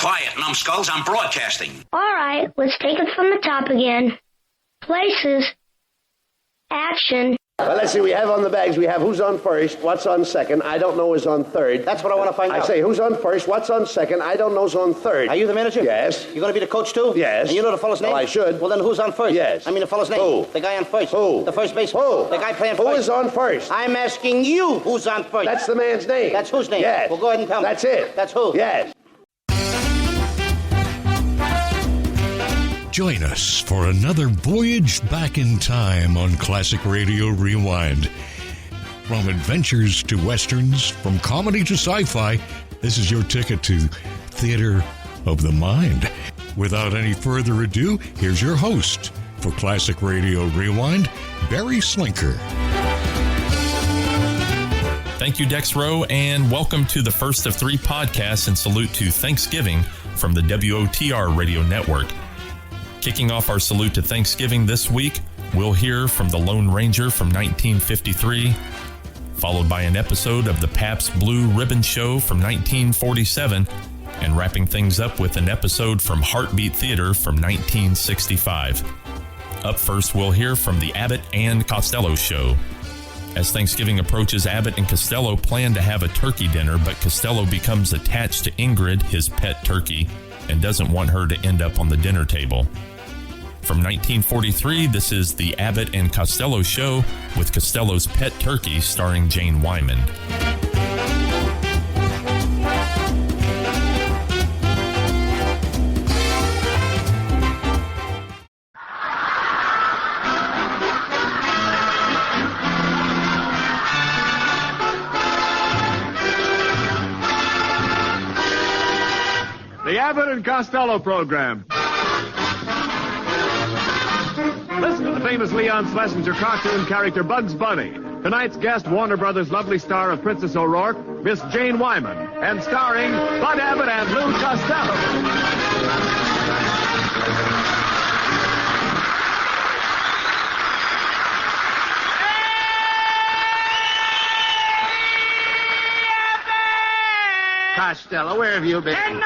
Quiet, numbskulls. I'm broadcasting. All right, let's take it from the top again. Places. Action. Well, let's see. We have on the bags, we have who's on first, what's on second, I don't know is on third. That's what I want to find out. I say who's on first, what's on second, I don't know is on third. Are you the manager? Yes. You going to be the coach, too? Yes. And you know the fellow's name? Well, I should. Well, then who's on first? Yes. I mean the fellow's name. Who? The guy on first. Who? The first baseman. Who? The guy playing first. Who is on first? I'm asking you who's on first. That's the man's name. That's whose name? Yes. Well, go ahead and tell me. That's it. That's who? Yes. Join us for another voyage back in time on Classic Radio Rewind. From adventures to westerns, from comedy to sci-fi, this is your ticket to Theater of the Mind. Without any further ado, here's your host for Classic Radio Rewind, Barry Slinker. Thank you, Dex Rowe, and welcome to the first of 3 podcasts in salute to Thanksgiving from the WOTR Radio Network. Kicking off our salute to Thanksgiving this week, we'll hear from the Lone Ranger from 1953, followed by an episode of the Pabst Blue Ribbon Show from 1947, and wrapping things up with an episode from Heartbeat Theater from 1965. Up first, we'll hear from the Abbott and Costello Show. As Thanksgiving approaches, Abbott and Costello plan to have a turkey dinner, but Costello becomes attached to Ingrid, his pet turkey, and doesn't want her to end up on the dinner table. From 1943, this is the Abbott and Costello Show with Costello's pet turkey starring Jane Wyman. The Abbott and Costello program. Listen to the famous Leon Schlesinger cartoon character Bugs Bunny. Tonight's guest, Warner Brothers' lovely star of Princess O'Rourke, Miss Jane Wyman, and starring Bud Abbott and Lou Costello. Costello, where have you been?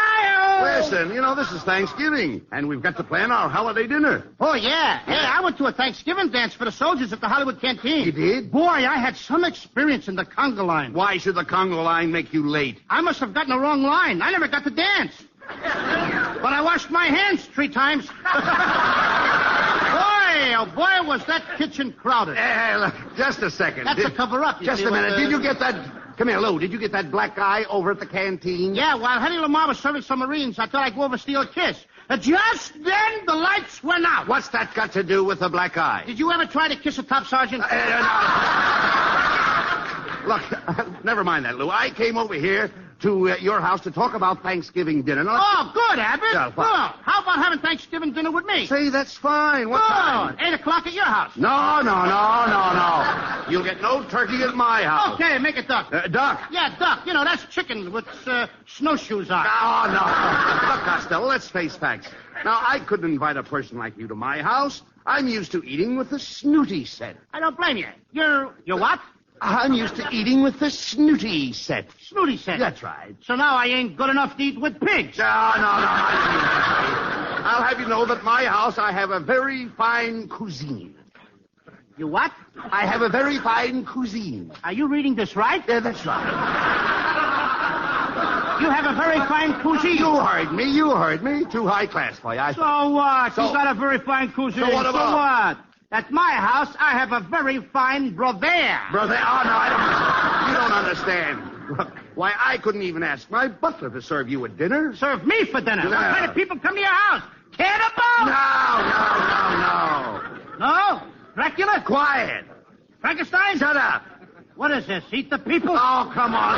Listen, you know, this is Thanksgiving, and we've got to plan our holiday dinner. Oh, yeah. Hey, I went to a Thanksgiving dance for the soldiers at the Hollywood Canteen. You did? Boy, I had some experience in the conga line. Why should the Congo line make you late? I must have gotten the wrong line. I never got to dance. But I washed my hands 3 times. Boy, oh, boy, was that kitchen crowded. Hey, look, just a second. That's a cover-up. Just a minute. Did you get that... Come here, Lou. Did you get that black guy over at the canteen? Yeah, while Henry Lamar was serving some Marines, I thought I'd go over steal a kiss. Just then, the lights went out. What's that got to do with the black guy? Did you ever try to kiss a top sergeant? Look, never mind that, Lou. I came over here to your house to talk about Thanksgiving dinner. Now, oh, good, Abbott. Yeah, good. How about having Thanksgiving dinner with me? Say, that's fine. What time? 8 o'clock at your house. No. You'll get no turkey at my house. Okay, make it duck. Duck? Yeah, duck. You know, that's chicken with snowshoes on. No. Look, Costello, let's face facts. Now, I couldn't invite a person like you to my house. I'm used to eating with the snooty set. I don't blame you. You're what? I'm used to eating with the snooty set. Snooty set? That's right. So now I ain't good enough to eat with pigs. No. I'll have you know that my house, I have a very fine cuisine. You what? I have a very fine cuisine. Are you reading this right? Yeah, that's right. You have a very fine cuisine. You heard me. Too high class for you. So what? You got a very fine cuisine. So what about? So what? At my house, I have a very fine brother. Brother? Oh, no, I don't. You don't understand. Look, why, I couldn't even ask my butler to serve you a dinner. Serve me for dinner? No. What kind of people come to your house? Cannibals? No. No? Dracula? Quiet. Frankenstein? Shut up. What is this? Eat the people? Oh, come on.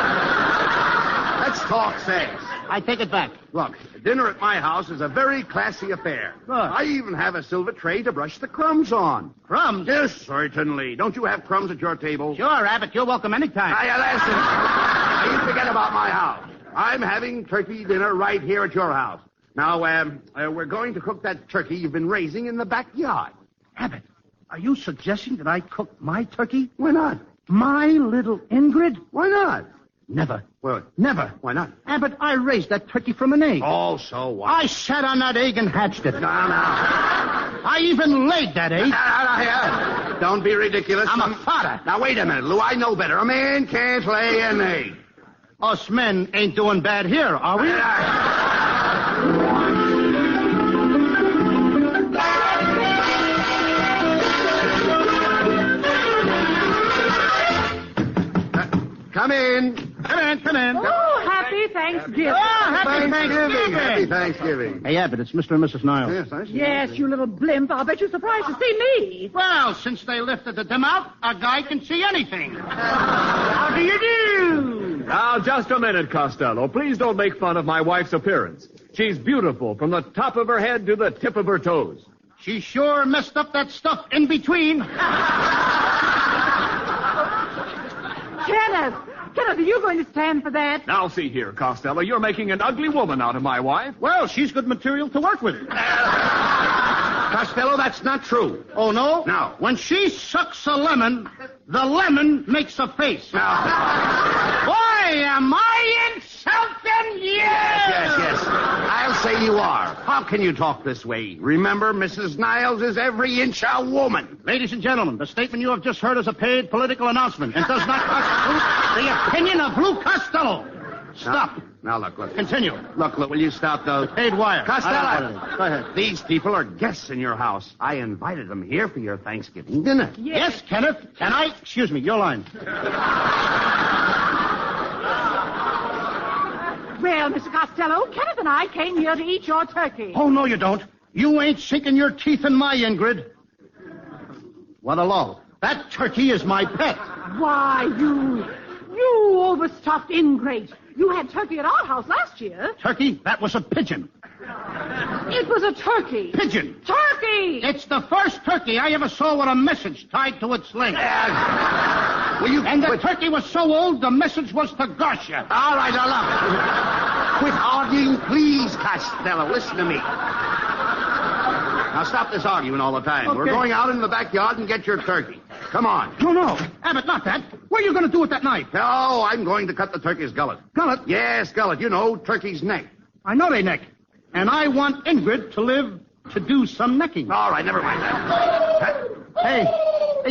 Let's talk sex. I take it back. Look, dinner at my house is a very classy affair. Good. I even have a silver tray to brush the crumbs on. Crumbs? Yes, certainly. Don't you have crumbs at your table? Sure, Abbott. You're welcome anytime. Listen. You forget about my house. I'm having turkey dinner right here at your house. Now, we're going to cook that turkey you've been raising in the backyard. Abbott, are you suggesting that I cook my turkey? Why not? My little Ingrid? Why not? Never. Well, Never. why not? Abbott, I raised that turkey from an egg. Oh, so what? I sat on that egg and hatched it. No. I even laid that egg. Now, don't be ridiculous. I'm a father. Now, wait a minute, Lou. I know better. A man can't lay an egg. Us men ain't doing bad here, are we? Come in. Come in. Oh, happy Thanksgiving. Happy Thanksgiving. Happy Thanksgiving. Hey, Abbott, it's Mr. and Mrs. Niles. Yes, I see. Yes, you little blimp. I'll bet you're surprised to see me. Well, since they lifted the dim out, a guy can see anything. How do you do? Now, just a minute, Costello. Please don't make fun of my wife's appearance. She's beautiful from the top of her head to the tip of her toes. She sure messed up that stuff in between. Kenneth, are you going to stand for that? Now, see here, Costello. You're making an ugly woman out of my wife. Well, she's good material to work with. Costello, that's not true. Oh, no? No. When she sucks a lemon, the lemon makes a face. Why am I insulting you? Yes. I'll say you are. How can you talk this way? Remember, Mrs. Niles is every inch a woman. Ladies and gentlemen, the statement you have just heard is a paid political announcement and does not constitute the opinion of Lou Costello. Stop. Now, look. Continue. Look, will you stop those? Paid wire. Costello. Go ahead. These people are guests in your house. I invited them here for your Thanksgiving dinner. Yes, Kenneth. Can I? Excuse me, your line. Well, Mr. Costello, Kenneth and I came here to eat your turkey. Oh, no, you don't. You ain't sinking your teeth in my Ingrid. What a lull. That turkey is my pet. Why, you overstuffed ingrate. You had turkey at our house last year. Turkey? That was a pigeon. It was a turkey. Pigeon. Turkey! It's the first turkey I ever saw with a message tied to its leg. And the turkey was so old, the message was to gosh you. All right, now look. Quit arguing, please, Costello. Listen to me. Now stop this arguing all the time. Okay. We're going out in the backyard and get your turkey. Come on. No. Abbott, not that. What are you going to do with that knife? No, I'm going to cut the turkey's gullet. Gullet? Yes, gullet. You know, turkey's neck. I know they neck. And I want Ingrid to live to do some necking. All right, never mind that. Hey,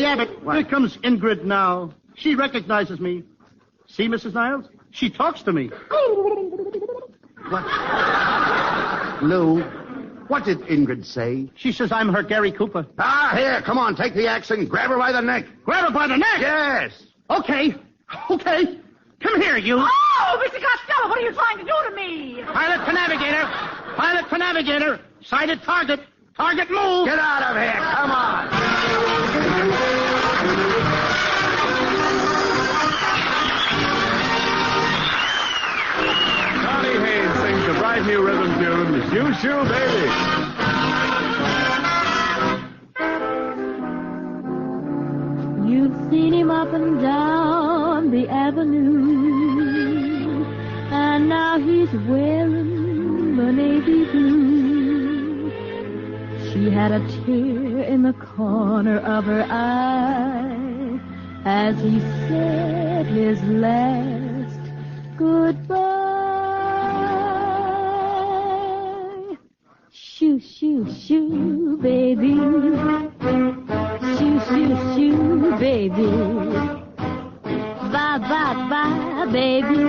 Abbott, What? here comes Ingrid now. She recognizes me. See, Mrs. Niles? She talks to me. What? Lou, what did Ingrid say? She says I'm her Gary Cooper. Ah, here, come on, take the axe and grab her by the neck. Grab her by the neck? Yes. Okay. Come here, you. Oh, Mr. Costello, what are you trying to do to me? Pilot to navigator. Sighted target. Target move. Get out of here, come on. Johnny Haynes sings the bright new rhythm tune, Shoo Shoo Baby. You've seen him up and down the avenue, and now he's wearing the navy blue. She had a tear in the corner of her eye as he said his last goodbye. Shoo, shoo, shoo, baby. Shoo, shoo, shoo, baby. Bye, bye, bye, baby.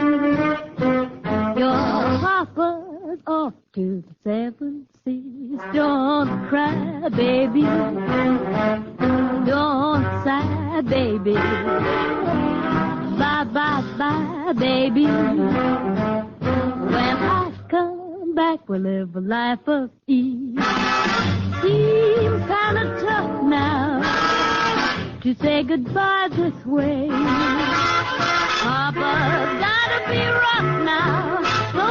Your papa's off to the seven seas. Don't cry, baby. Don't sigh, baby. Bye, bye, bye, baby. When I come back, we'll live a life of ease. Seems kind of tough now to say goodbye this way. Papa's gotta be rough now, so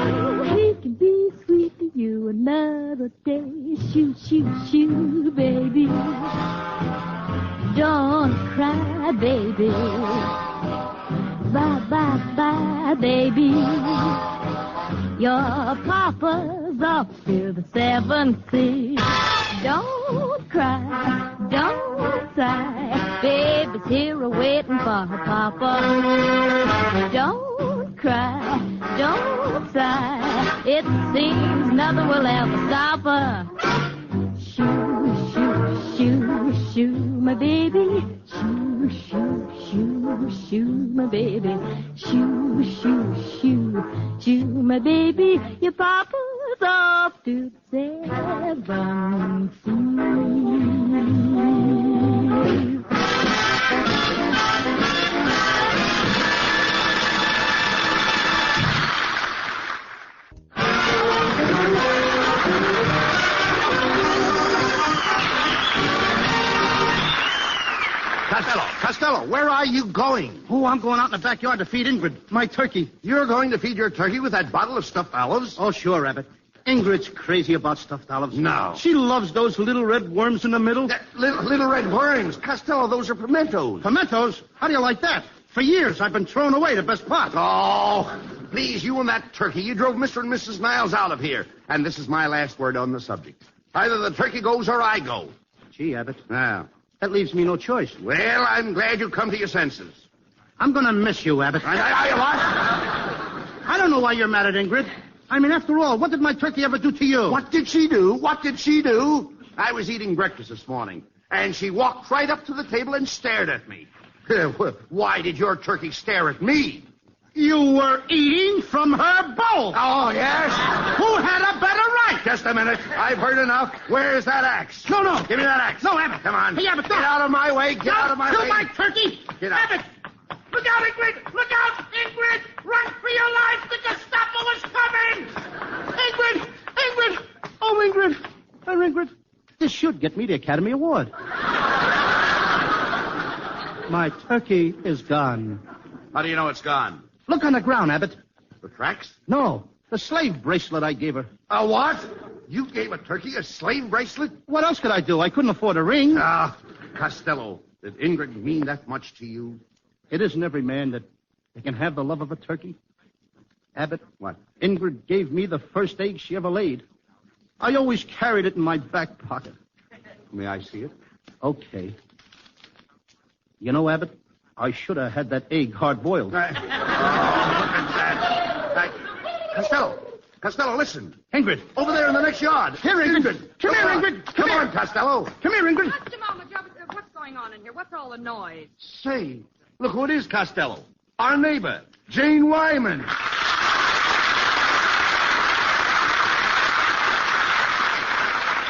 he can be sweet to you another day. Shoo, shoo, shoo, baby. Don't cry, baby. Bye, bye, bye, baby. Your papa's off to the seven seas. Don't cry, don't sigh. Baby's here a-waiting for her papa. Don't cry, don't sigh. It seems nothing will ever stop her. Shoo, shoo, shoo, shoo, my baby. Shoo, shoo, shoo, shoo, my baby. Shoo, shoo, shoo, shoo, my baby. Your papa's off to 7 seas. Costello, where are you going? Oh, I'm going out in the backyard to feed Ingrid, my turkey. You're going to feed your turkey with that bottle of stuffed olives? Oh, sure, Abbott. Ingrid's crazy about stuffed olives. No. She loves those little red worms in the middle. Little red worms. Costello, those are pimentos. Pimentos? How do you like that? For years, I've been throwing away the best part. Oh, please, you and that turkey. You drove Mr. and Mrs. Niles out of here. And this is my last word on the subject. Either the turkey goes or I go. Gee, Abbott. Now. That leaves me no choice. Well, I'm glad you come to your senses. I'm going to miss you, Abbott. What? I don't know why you're mad at Ingrid. I mean, after all, what did my turkey ever do to you? What did she do? What did she do? I was eating breakfast this morning, and she walked right up to the table and stared at me. Why did your turkey stare at me? You were eating from her bowl. Oh, yes? Who had a better right? Just a minute. I've heard enough. Where's that axe? No. Give me that axe. No, Abbott. Come on. Hey, Abbott, Get out of my way. Get out of my kill way. my turkey. Get out. Abbott. Look out, Ingrid. Look out, Ingrid. Run for your life. The Gestapo is coming. Ingrid. Oh, Ingrid. Ingrid. This should get me the Academy Award. My turkey is gone. How do you know it's gone? Look on the ground, Abbott. The tracks? No, the slave bracelet I gave her. A what? You gave a turkey a slave bracelet? What else could I do? I couldn't afford a ring. Costello, did Ingrid mean that much to you? It isn't every man that can have the love of a turkey. Abbott. What? Ingrid gave me the first egg she ever laid. I always carried it in my back pocket. May I see it? Okay. You know, Abbott, I should have had that egg hard-boiled. Look at that. Costello, listen. Ingrid. Over there in the next yard. Here, Ingrid. Come here, Ingrid. Come on, Costello. Come here, Ingrid. Just a moment, Joe. What's going on in here? What's all the noise? Say, look who it is, Costello. Our neighbor, Jane Wyman.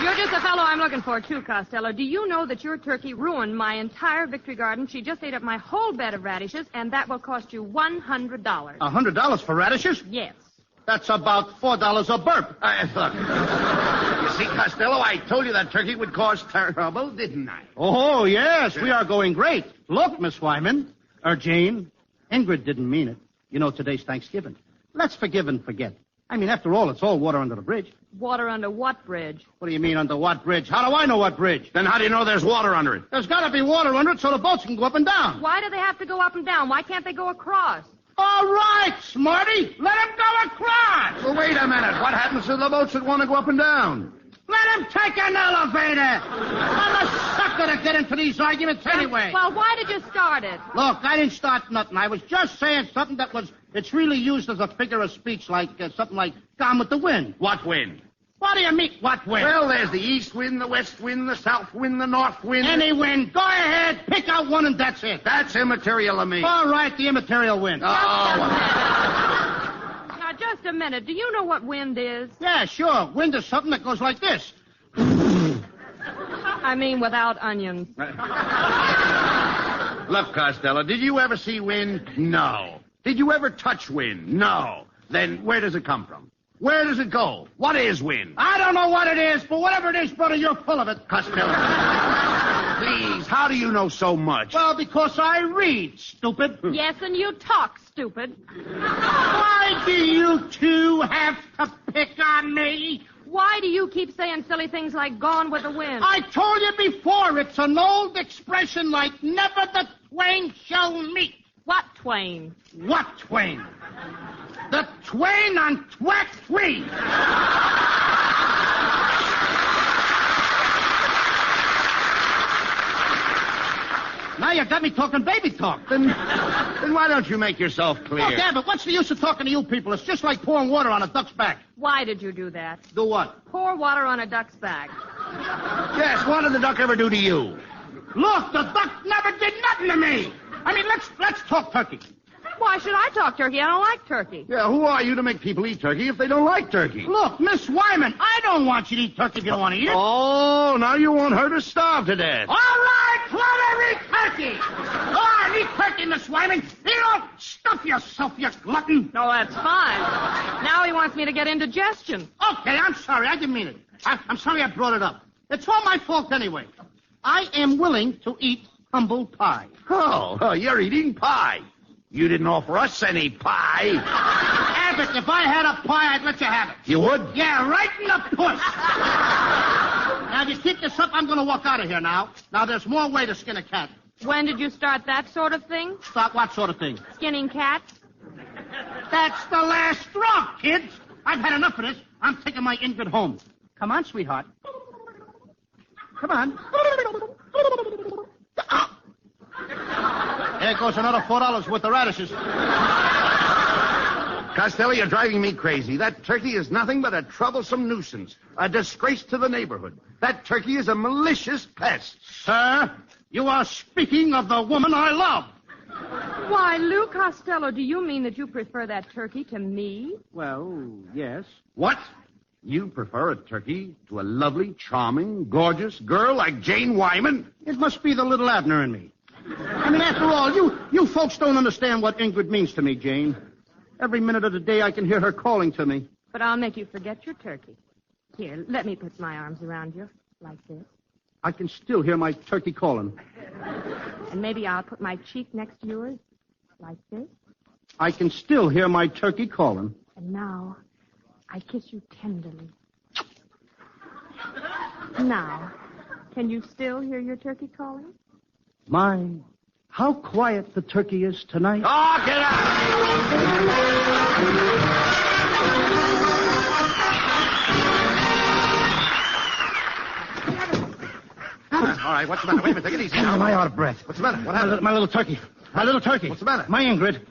You're just the fellow I'm looking for, too, Costello. Do you know that your turkey ruined my entire victory garden? She just ate up my whole bed of radishes, and that will cost you $100. $100 for radishes? Yes. That's about $4 a burp. Look. You see, Costello, I told you that turkey would cause trouble, didn't I? Oh, yes, we are going great. Look, Miss Wyman, or Jane, Ingrid didn't mean it. You know, today's Thanksgiving. Let's forgive and forget. I mean, after all, it's all water under the bridge. Water under what bridge? What do you mean, under what bridge? How do I know what bridge? Then how do you know there's water under it? There's got to be water under it so the boats can go up and down. Why do they have to go up and down? Why can't they go across? All right, Smarty. Let them go across. Well, wait a minute. What happens to the boats that want to go up and down? Let them take an elevator. I'm a sucker to get into these arguments anyway. Well, why did you start it? Look, I didn't start nothing. I was just saying something it's really used as a figure of speech, like something like Gone with the Wind. What wind? What do you mean, what wind? Well, there's the east wind, the west wind, the south wind, the north wind. Any wind. Go ahead. Pick out one and that's it. That's immaterial to me. All right, the immaterial wind. Now, just a minute. Do you know what wind is? Yeah, sure. Wind is something that goes like this. I mean without onions. Look, Costello, did you ever see wind? No. Did you ever touch wind? No. Then where does it come from? Where does it go? What is wind? I don't know what it is, but whatever it is, brother, you're full of it. Costello, please, how do you know so much? Well, because I read, stupid. Yes, and you talk, stupid. Why do you two have to pick on me? Why do you keep saying silly things like Gone with the Wind? I told you before, it's an old expression like never the twain shall meet. What twain? What twain? The twain on Twack 3. Now you got me talking baby talk. Then why don't you make yourself clear? Look, Abbott, what's the use of talking to you people? It's just like pouring water on a duck's back. Why did you do that? Do what? Pour water on a duck's back. Yes, what did the duck ever do to you? Look, the duck never did nothing to me. I mean, let's talk turkey. Why should I talk turkey? I don't like turkey. Yeah, who are you to make people eat turkey if they don't like turkey? Look, Miss Wyman, I don't want you to eat turkey if you don't want to eat it. Oh, now you want her to starve to death. All right, let her eat turkey. Go on, eat turkey, Miss Wyman. You don't stuff yourself, you glutton. No, that's fine. Now he wants me to get indigestion. Okay, I'm sorry. I didn't mean it. I'm sorry I brought it up. It's all my fault anyway. I am willing to eat humble pie. Oh, you're eating pie. You didn't offer us any pie. Abbott, if I had a pie, I'd let you have it. You would? Yeah, right in the puss. Now, if you keep this up, I'm going to walk out of here now. Now, there's more way to skin a cat. When did you start that sort of thing? Start what sort of thing? Skinning cats? That's the last straw, kids. I've had enough of this. I'm taking my Ingrid home. Come on, sweetheart. Come on. There goes another $4 worth of radishes. Costello, you're driving me crazy. That turkey is nothing but a troublesome nuisance, a disgrace to the neighborhood. That turkey is a malicious pest. Sir, you are speaking of the woman I love. Why, Lou Costello, do you mean that you prefer that turkey to me? Well, yes. What? You prefer a turkey to a lovely, charming, gorgeous girl like Jane Wyman? It must be the little Abner in me. I mean, after all, you folks don't understand what Ingrid means to me, Jane. Every minute of the day I can hear her calling to me. But I'll make you forget your turkey. Here, let me put my arms around you, like this. I can still hear my turkey calling. And maybe I'll put my cheek next to yours, like this. I can still hear my turkey calling. And now, I kiss you tenderly. Now, can you still hear your turkey calling? My, how quiet the turkey is tonight. Oh, get out! All right, what's the matter? Wait a minute, take it easy now. Am I out of breath? What's the matter? What happened? My little turkey. My little turkey. What's the matter? My Ingrid.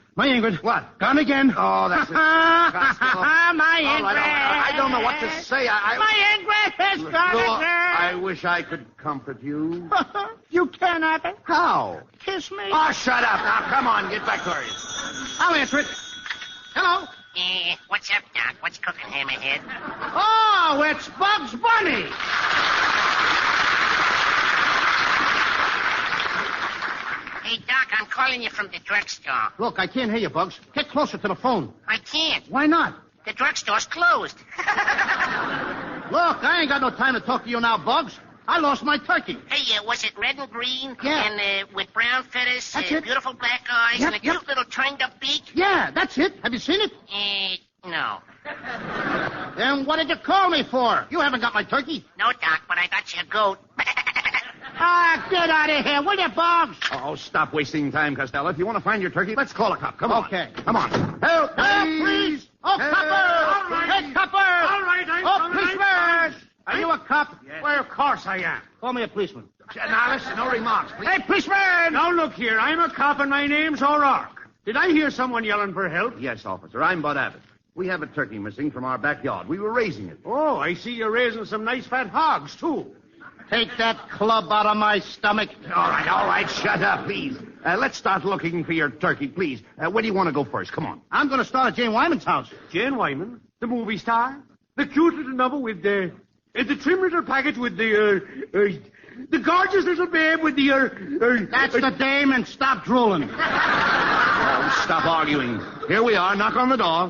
What? Gone again. Oh, that's it. Costello. My Ingrid. All right. I don't know what to say. My Ingrid has gone Look, again. I wish I could comfort you. You can, Abbott. How? Kiss me. Oh, shut up. Now, come on, get back to her. I'll answer it. Hello. What's up, Doc? What's cooking, Hammerhead? Oh, it's Bugs Bunny. Hey, Doc, I'm calling you from the drugstore. Look, I can't hear you, Bugs. Get closer to the phone. I can't. Why not? The drugstore's closed. Look, I ain't got no time to talk to you now, Bugs. I lost my turkey. Hey, was it red and green? Yeah. And with brown feathers, That's it. beautiful black eyes, Yep, and a cute little turned-up beak? Yeah, that's it. Have you seen it? No. Then what did you call me for? You haven't got my turkey. No, Doc, but I got you a goat. Get out of here, will you, Bugs? Oh, stop wasting time, Costello. If you want to find your turkey, let's call a cop. Come on. Okay. Come on. Help, Please. Oh, Help. copper. All Hey, copper. All right, I'm coming, policeman. Are you a cop? Yes. Well, of course I am. Call me a policeman. Now, listen, no remarks, please. Hey, policeman! Now, look here. I'm a cop, and my name's O'Rourke. Did I hear someone yelling for help? Yes, officer. I'm Bud Abbott. We have a turkey missing from our backyard. We were raising it. Oh, I see you're raising some nice fat hogs, too. Take that club out of my stomach. All right. Shut up, please. Let's start looking for your turkey, please. Where do you want to go first? Come on. I'm going to start at Jane Wyman's house. Jane Wyman, the movie star? The cute little number with the trim little package with the gorgeous little babe with the, That's the dame, and stop drooling. Oh, stop arguing. Here we are. Knock on the door.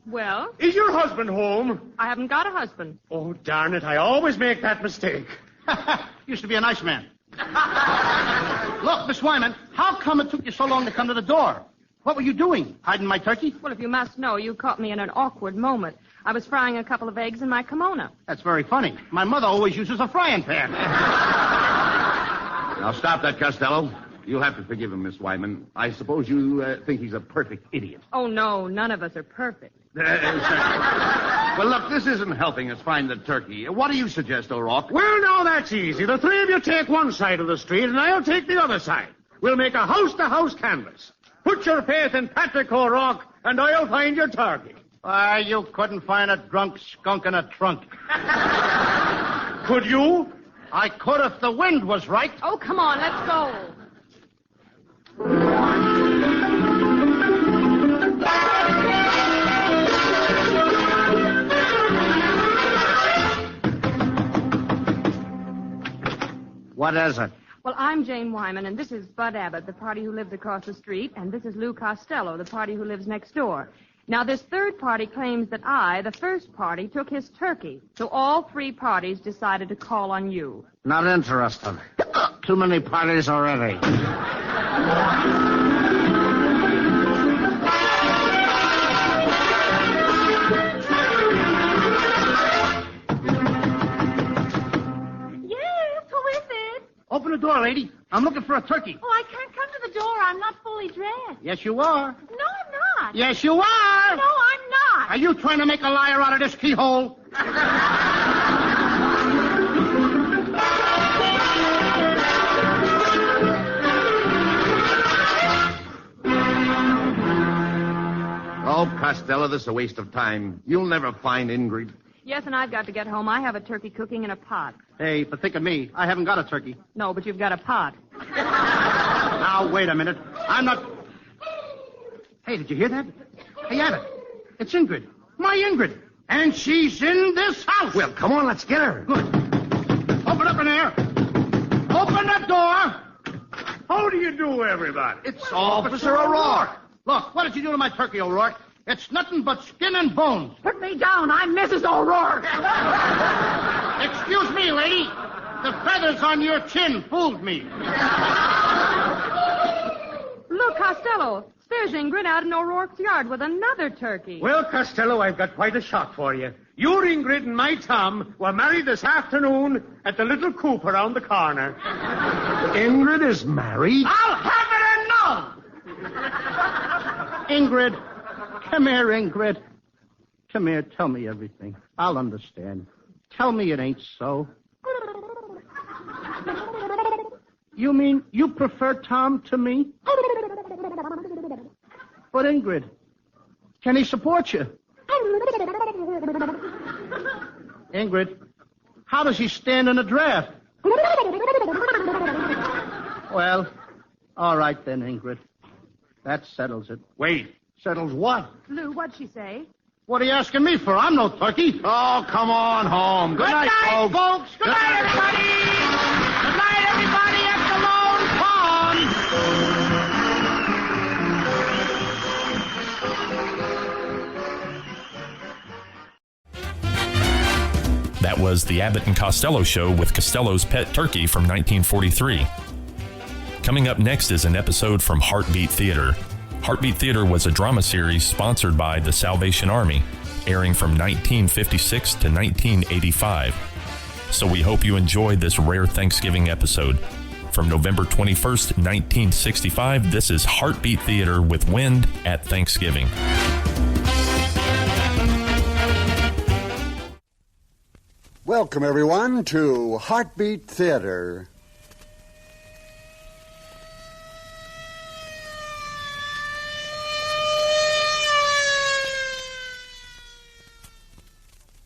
Well, Is your husband home? I haven't got a husband. Oh, darn it. I always make that mistake. Used to be a nice man. Look, Miss Wyman, how come it took you so long to come to the door? What were you doing? Hiding my turkey? Well, if you must know, you caught me in an awkward moment. I was frying a couple of eggs in my kimono. That's very funny. My mother always uses a frying pan. Now, stop that, Costello. You'll have to forgive him, Miss Wyman. I suppose you think he's a perfect idiot. Oh, no, none of us are perfect. Certainly. Well, look, this isn't helping us find the turkey. What do you suggest, O'Rourke? Well, now that's easy. The three of you take one side of the street, and I'll take the other side. We'll make a house-to-house canvass. Put your faith in Patrick O'Rourke, and I'll find your turkey. Why, you couldn't find a drunk skunk in a trunk. Could you? I could if the wind was right. Oh, come on, let's go. What is it? Well, I'm Jane Wyman, and this is Bud Abbott, the party who lives across the street, and this is Lou Costello, the party who lives next door. Now, this third party claims that I, the first party, took his turkey. So all three parties decided to call on you. Not interested. Too many parties already. Open the door, lady. I'm looking for a turkey. Oh, I can't come to the door. I'm not fully dressed. Yes, you are. No, I'm not. Yes, you are. No, I'm not. Are you trying to make a liar out of this keyhole? Oh, Costello, this is a waste of time. You'll never find Ingrid. Yes, and I've got to get home. I have a turkey cooking in a pot. Hey, but think of me. I haven't got a turkey. No, but you've got a pot. Now, wait a minute. I'm not... Hey, did you hear that? Hey, Abbott. It's Ingrid. My Ingrid. And she's in this house. Well, come on, let's get her. Good. Open up in there. Open the door. How do you do, everybody? It's Officer O'Rourke. Look, what did you do to my turkey, O'Rourke? It's nothing but skin and bones. Put me down. I'm Mrs. O'Rourke. Excuse me, lady. The feathers on your chin fooled me. Look, Costello, there's Ingrid out in O'Rourke's yard with another turkey. Well, Costello, I've got quite a shock for you. Your Ingrid and my Tom were married this afternoon at the little coop around the corner. Ingrid is married? I'll have it and know! Ingrid. Come here, Ingrid. Come here, tell me everything. I'll understand. Tell me it ain't so. You mean you prefer Tom to me? But Ingrid, can he support you? Ingrid, how does he stand in a draft? Well, all right then, Ingrid. That settles it. Wait. Settles what? Lou, what'd she say? What are you asking me for? I'm no turkey. Oh, come on home. Good night, folks. Good night, everybody. Good night, everybody at the Lone Pond. That was the Abbott and Costello Show with Costello's Pet Turkey from 1943. Coming up next is an episode from Heartbeat Theater. Heartbeat Theater was a drama series sponsored by the Salvation Army, airing from 1956 to 1985. So we hope you enjoy this rare Thanksgiving episode. From November 21st, 1965, this is Heartbeat Theater with Wind at Thanksgiving. Welcome, everyone, to Heartbeat Theater.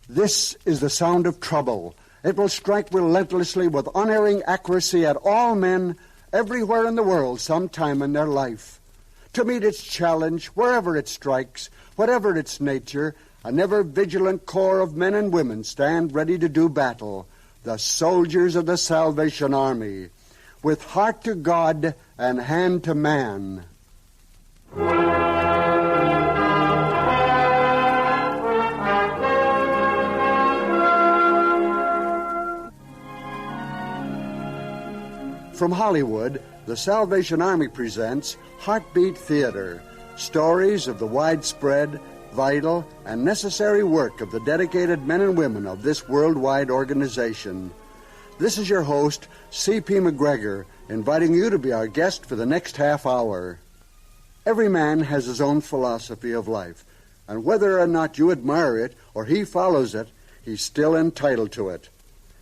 This is the sound of trouble. It will strike relentlessly with unerring accuracy at all men everywhere in the world sometime in their life. To meet its challenge, wherever it strikes, whatever its nature, an ever-vigilant corps of men and women stand ready to do battle, the soldiers of the Salvation Army, with heart to God and hand to man. From Hollywood, the Salvation Army presents Heartbeat Theater, stories of the widespread, vital, and necessary work of the dedicated men and women of this worldwide organization. This is your host, C.P. McGregor, inviting you to be our guest for the next half hour. Every man has his own philosophy of life. And whether or not you admire it or he follows it, he's still entitled to it.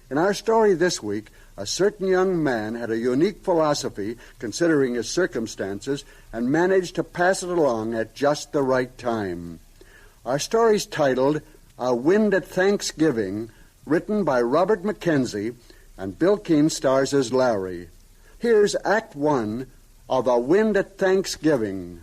In our story this week, a certain young man had a unique philosophy considering his circumstances and managed to pass it along at just the right time. Our story's titled A Wind at Thanksgiving, written by Robert Mackenzie, and Bill Keane stars as Larry. Here's Act 1 of A Wind at Thanksgiving.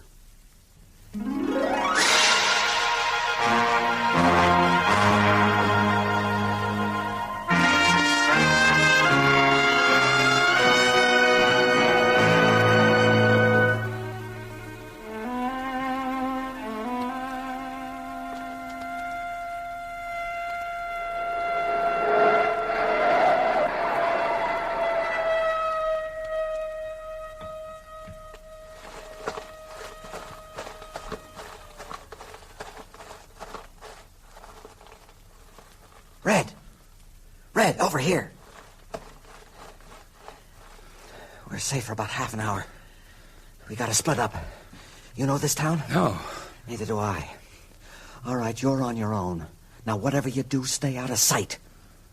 Red, over here. We're safe for about half an hour. We gotta split up. You know this town? No. Neither do I. All right, you're on your own. Now, whatever you do, stay out of sight.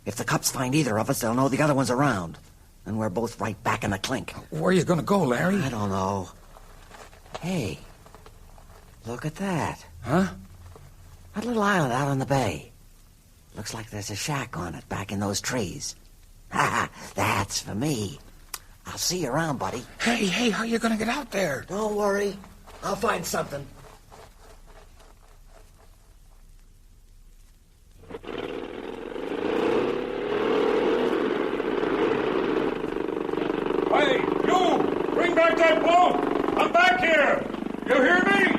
If the cops find either of us, they'll know the other one's around. And we're both right back in the clink. Where are you gonna go, Larry? I don't know. Hey, look at that. Huh? That little island out on the bay. Looks like there's a shack on it back in those trees. Ha! That's for me. I'll see you around, buddy. Hey, how are you gonna get out there? Don't worry. I'll find something. Hey, you! Bring back that boat! I'm back here! You hear me?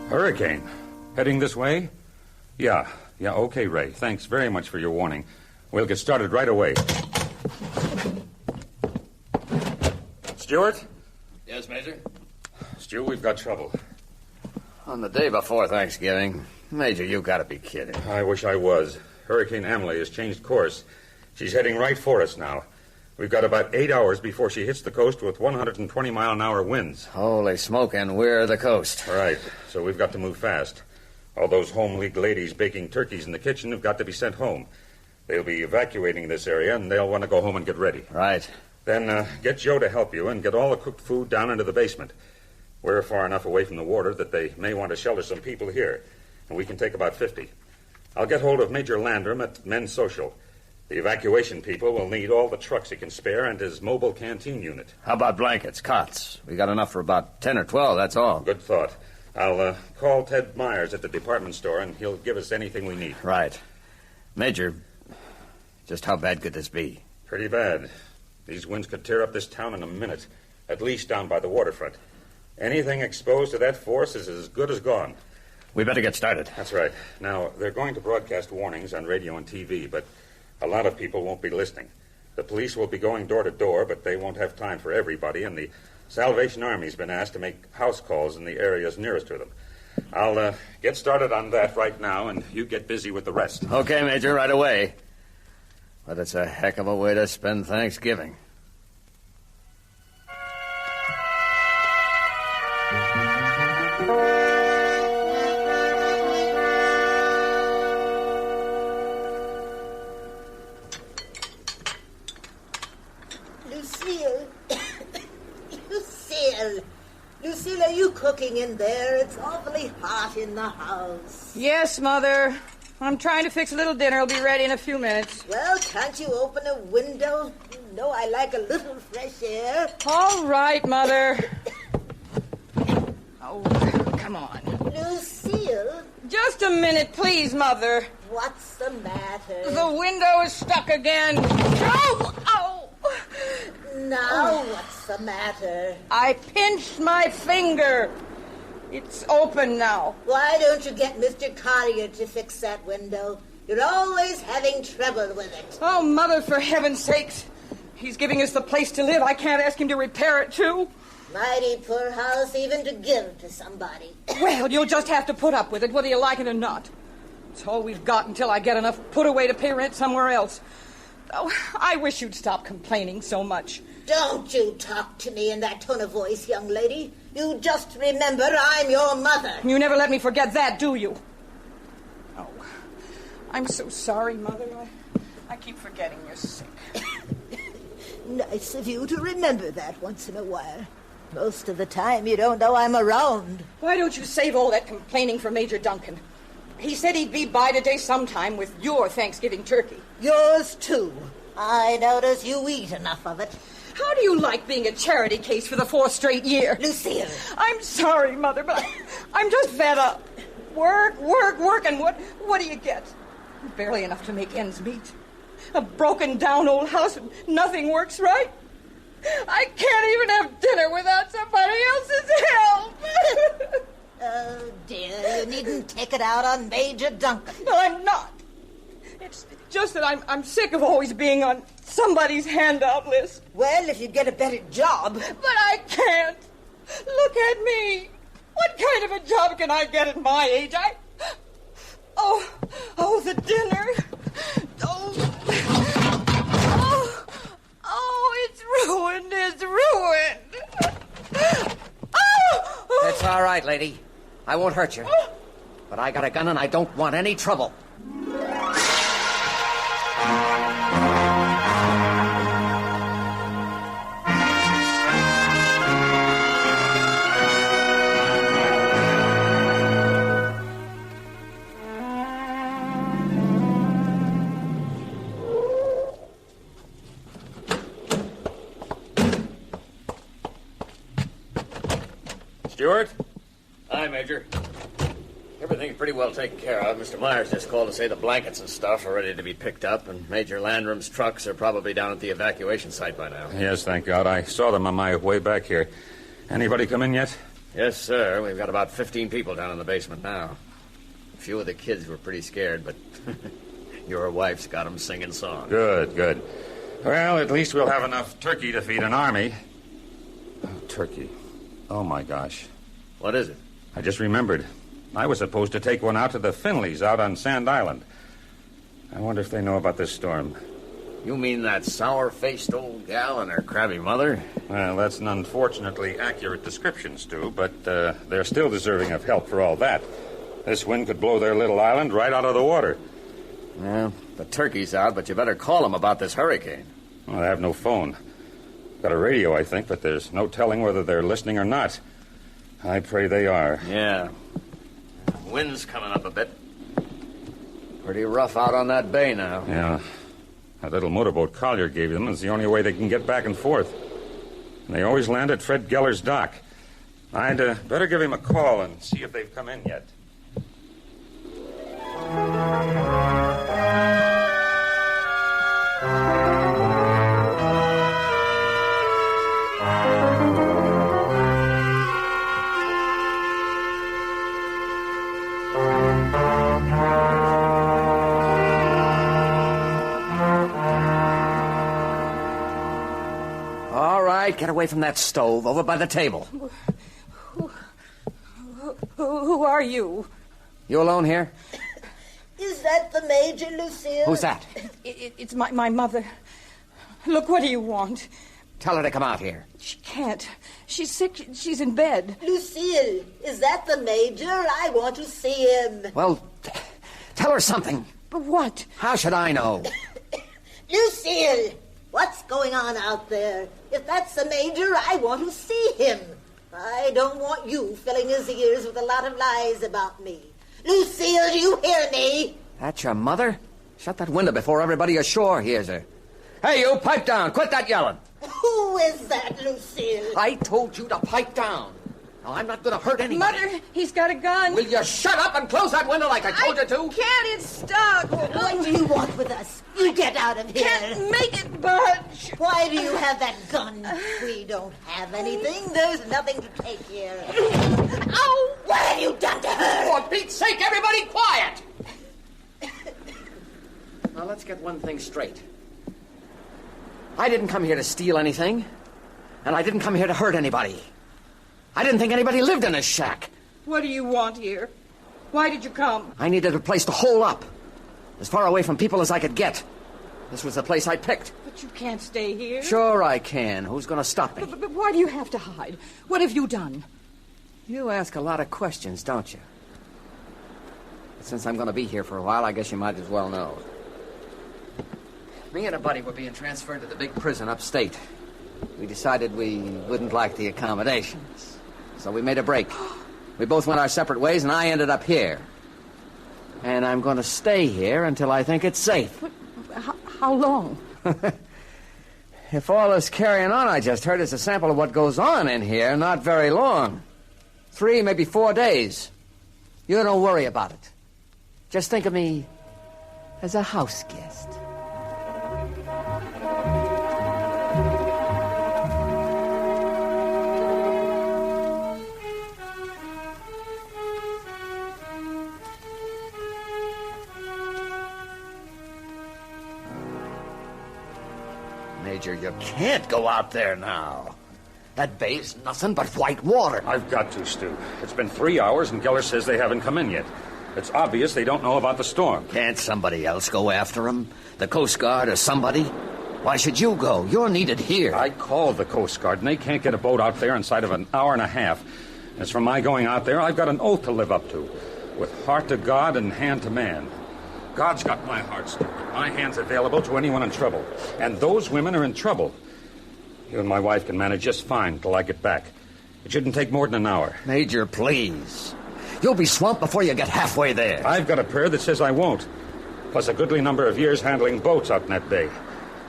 Hurricane. Heading this way? Yeah, okay, Ray. Thanks very much for your warning. We'll get started right away. Stewart? Yes, Major? Stu, we've got trouble. On the day before Thanksgiving? Major, you gotta be kidding. I wish I was. Hurricane Emily has changed course. She's heading right for us now. We've got about 8 hours before she hits the coast with 120-mile-an-hour winds. Holy smoke, and we're the coast. Right, so we've got to move fast. All those home league ladies baking turkeys in the kitchen have got to be sent home. They'll be evacuating this area, and they'll want to go home and get ready. Right. Then get Joe to help you and get all the cooked food down into the basement. We're far enough away from the water that they may want to shelter some people here, and we can take about 50. I'll get hold of Major Landrum at Men's Social. The evacuation people will need all the trucks he can spare and his mobile canteen unit. How about blankets, cots? We got enough for about 10 or 12, that's all. Good thought. I'll call Ted Myers at the department store, and he'll give us anything we need. Right. Major, just how bad could this be? Pretty bad. These winds could tear up this town in a minute, at least down by the waterfront. Anything exposed to that force is as good as gone. We better get started. That's right. Now, they're going to broadcast warnings on radio and TV, but a lot of people won't be listening. The police will be going door to door, but they won't have time for everybody, and the Salvation Army's been asked to make house calls in the areas nearest to them. I'll get started on that right now, and you get busy with the rest. Okay, Major, right away. But it's a heck of a way to spend Thanksgiving. Lucille, are you cooking in there? It's awfully hot in the house. Yes, Mother. I'm trying to fix a little dinner. It'll be ready in a few minutes. Well, can't you open a window? You know I like a little fresh air. All right, Mother. Oh, come on. Lucille? Just a minute, please, Mother. What's the matter? The window is stuck again. Oh! Oh! Now, what's the matter? I pinched my finger. It's open now. Why don't you get Mr. Collier to fix that window? You're always having trouble with it. Oh, Mother, for heaven's sakes. He's giving us the place to live. I can't ask him to repair it, too. Mighty poor house even to give to somebody. Well, you'll just have to put up with it, whether you like it or not. It's all we've got until I get enough put away to pay rent somewhere else. Oh, I wish you'd stop complaining so much. Don't you talk to me in that tone of voice, young lady. You just remember I'm your mother. You never let me forget that, do you? Oh, I'm so sorry, Mother. I keep forgetting you're sick. Nice of you to remember that once in a while. Most of the time you don't know I'm around. Why don't you save all that complaining for Major Duncan? He said he'd be by today sometime with your Thanksgiving turkey. Yours, too. I notice you eat enough of it. How do you like being a charity case for the 4th straight year? Lucille. I'm sorry, Mother, but I'm just fed up. Work, and what do you get? Barely enough to make ends meet. A broken-down old house and nothing works right. I can't even have dinner without somebody else's help. Oh, dear, you needn't take it out on Major Duncan. No, I'm not. It's just that I'm sick of always being on somebody's handout list. Well, if you'd get a better job. But I can't. Look at me. What kind of a job can I get at my age? Oh, the dinner. It's ruined. It's all right, lady. I won't hurt you. But I got a gun and I don't want any trouble. Stewart? Hi, Major. Everything's pretty well taken care of. Mr. Myers just called to say the blankets and stuff are ready to be picked up, and Major Landrum's trucks are probably down at the evacuation site by now. Yes, thank God. I saw them on my way back here. Anybody come in yet? Yes, sir. We've got about 15 people down in the basement now. A few of the kids were pretty scared, but your wife's got them singing songs. Good. Well, at least we'll have enough turkey to feed an army. Oh, turkey. Oh, my gosh. What is it? I just remembered. I was supposed to take one out to the Finleys out on Sand Island. I wonder if they know about this storm. You mean that sour-faced old gal and her crabby mother? Well, that's an unfortunately accurate description, Stu, but they're still deserving of help for all that. This wind could blow their little island right out of the water. Well, the turkey's out, but you better call them about this hurricane. Well, I have no phone. Got a radio, I think, but there's no telling whether they're listening or not. I pray they are. Yeah. Wind's coming up a bit. Pretty rough out on that bay now. Yeah. That little motorboat Collier gave them is the only way they can get back and forth. And they always land at Fred Geller's dock. I'd better give him a call and see if they've come in yet. Get away from that stove over by the table. Who are you? You alone here? Is that the Major, Lucille? Who's that? It's my mother. Look, what do you want? Tell her to come out here. She can't. She's sick. She's in bed. Lucille, is that the Major? I want to see him. Well, tell her something. But what? How should I know? Lucille, what's going on out there? If that's the Major, I want to see him. I don't want you filling his ears with a lot of lies about me. Lucille, do you hear me? That's your mother? Shut that window before everybody ashore hears her. Hey, you, pipe down. Quit that yelling. Who is that, Lucille? I told you to pipe down. Now, I'm not going to hurt anybody. Mother, he's got a gun. Will you shut up and close that window like I told you to? Can't, it's stuck. What do you want with us? You get out of here. Can't make it budge. Why do you have that gun? We don't have anything. There's nothing to take here. Oh, what have you done to her? For Pete's sake, everybody quiet! Now, let's get one thing straight. I didn't come here to steal anything, and I didn't come here to hurt anybody. I didn't think anybody lived in this shack. What do you want here? Why did you come? I needed a place to hole up. As far away from people as I could get. This was the place I picked. But you can't stay here. Sure I can. Who's going to stop me? But why do you have to hide? What have you done? You ask a lot of questions, don't you? But since I'm going to be here for a while, I guess you might as well know. Me and a buddy were being transferred to the big prison upstate. We decided we wouldn't like the accommodations. So we made a break. We both went our separate ways, and I ended up here. And I'm going to stay here until I think it's safe. How long? If all this carrying on I just heard is a sample of what goes on in here, not very long. 3, maybe 4 days. You don't worry about it. Just think of me as a house guest. Major, you can't go out there now. That bay's nothing but white water. I've got to, Stu. It's been 3 hours, and Geller says they haven't come in yet. It's obvious they don't know about the storm. Can't somebody else go after them? The Coast Guard or somebody? Why should you go? You're needed here. I called the Coast Guard, and they can't get a boat out there inside of an hour and a half. As for my going out there, I've got an oath to live up to, with heart to God and hand to man. God's got my heart, Stu. My hand's available to anyone in trouble. And those women are in trouble. You and my wife can manage just fine till I get back. It shouldn't take more than an hour. Major, please. You'll be swamped before you get halfway there. I've got a prayer that says I won't. Plus a goodly number of years handling boats out in that bay.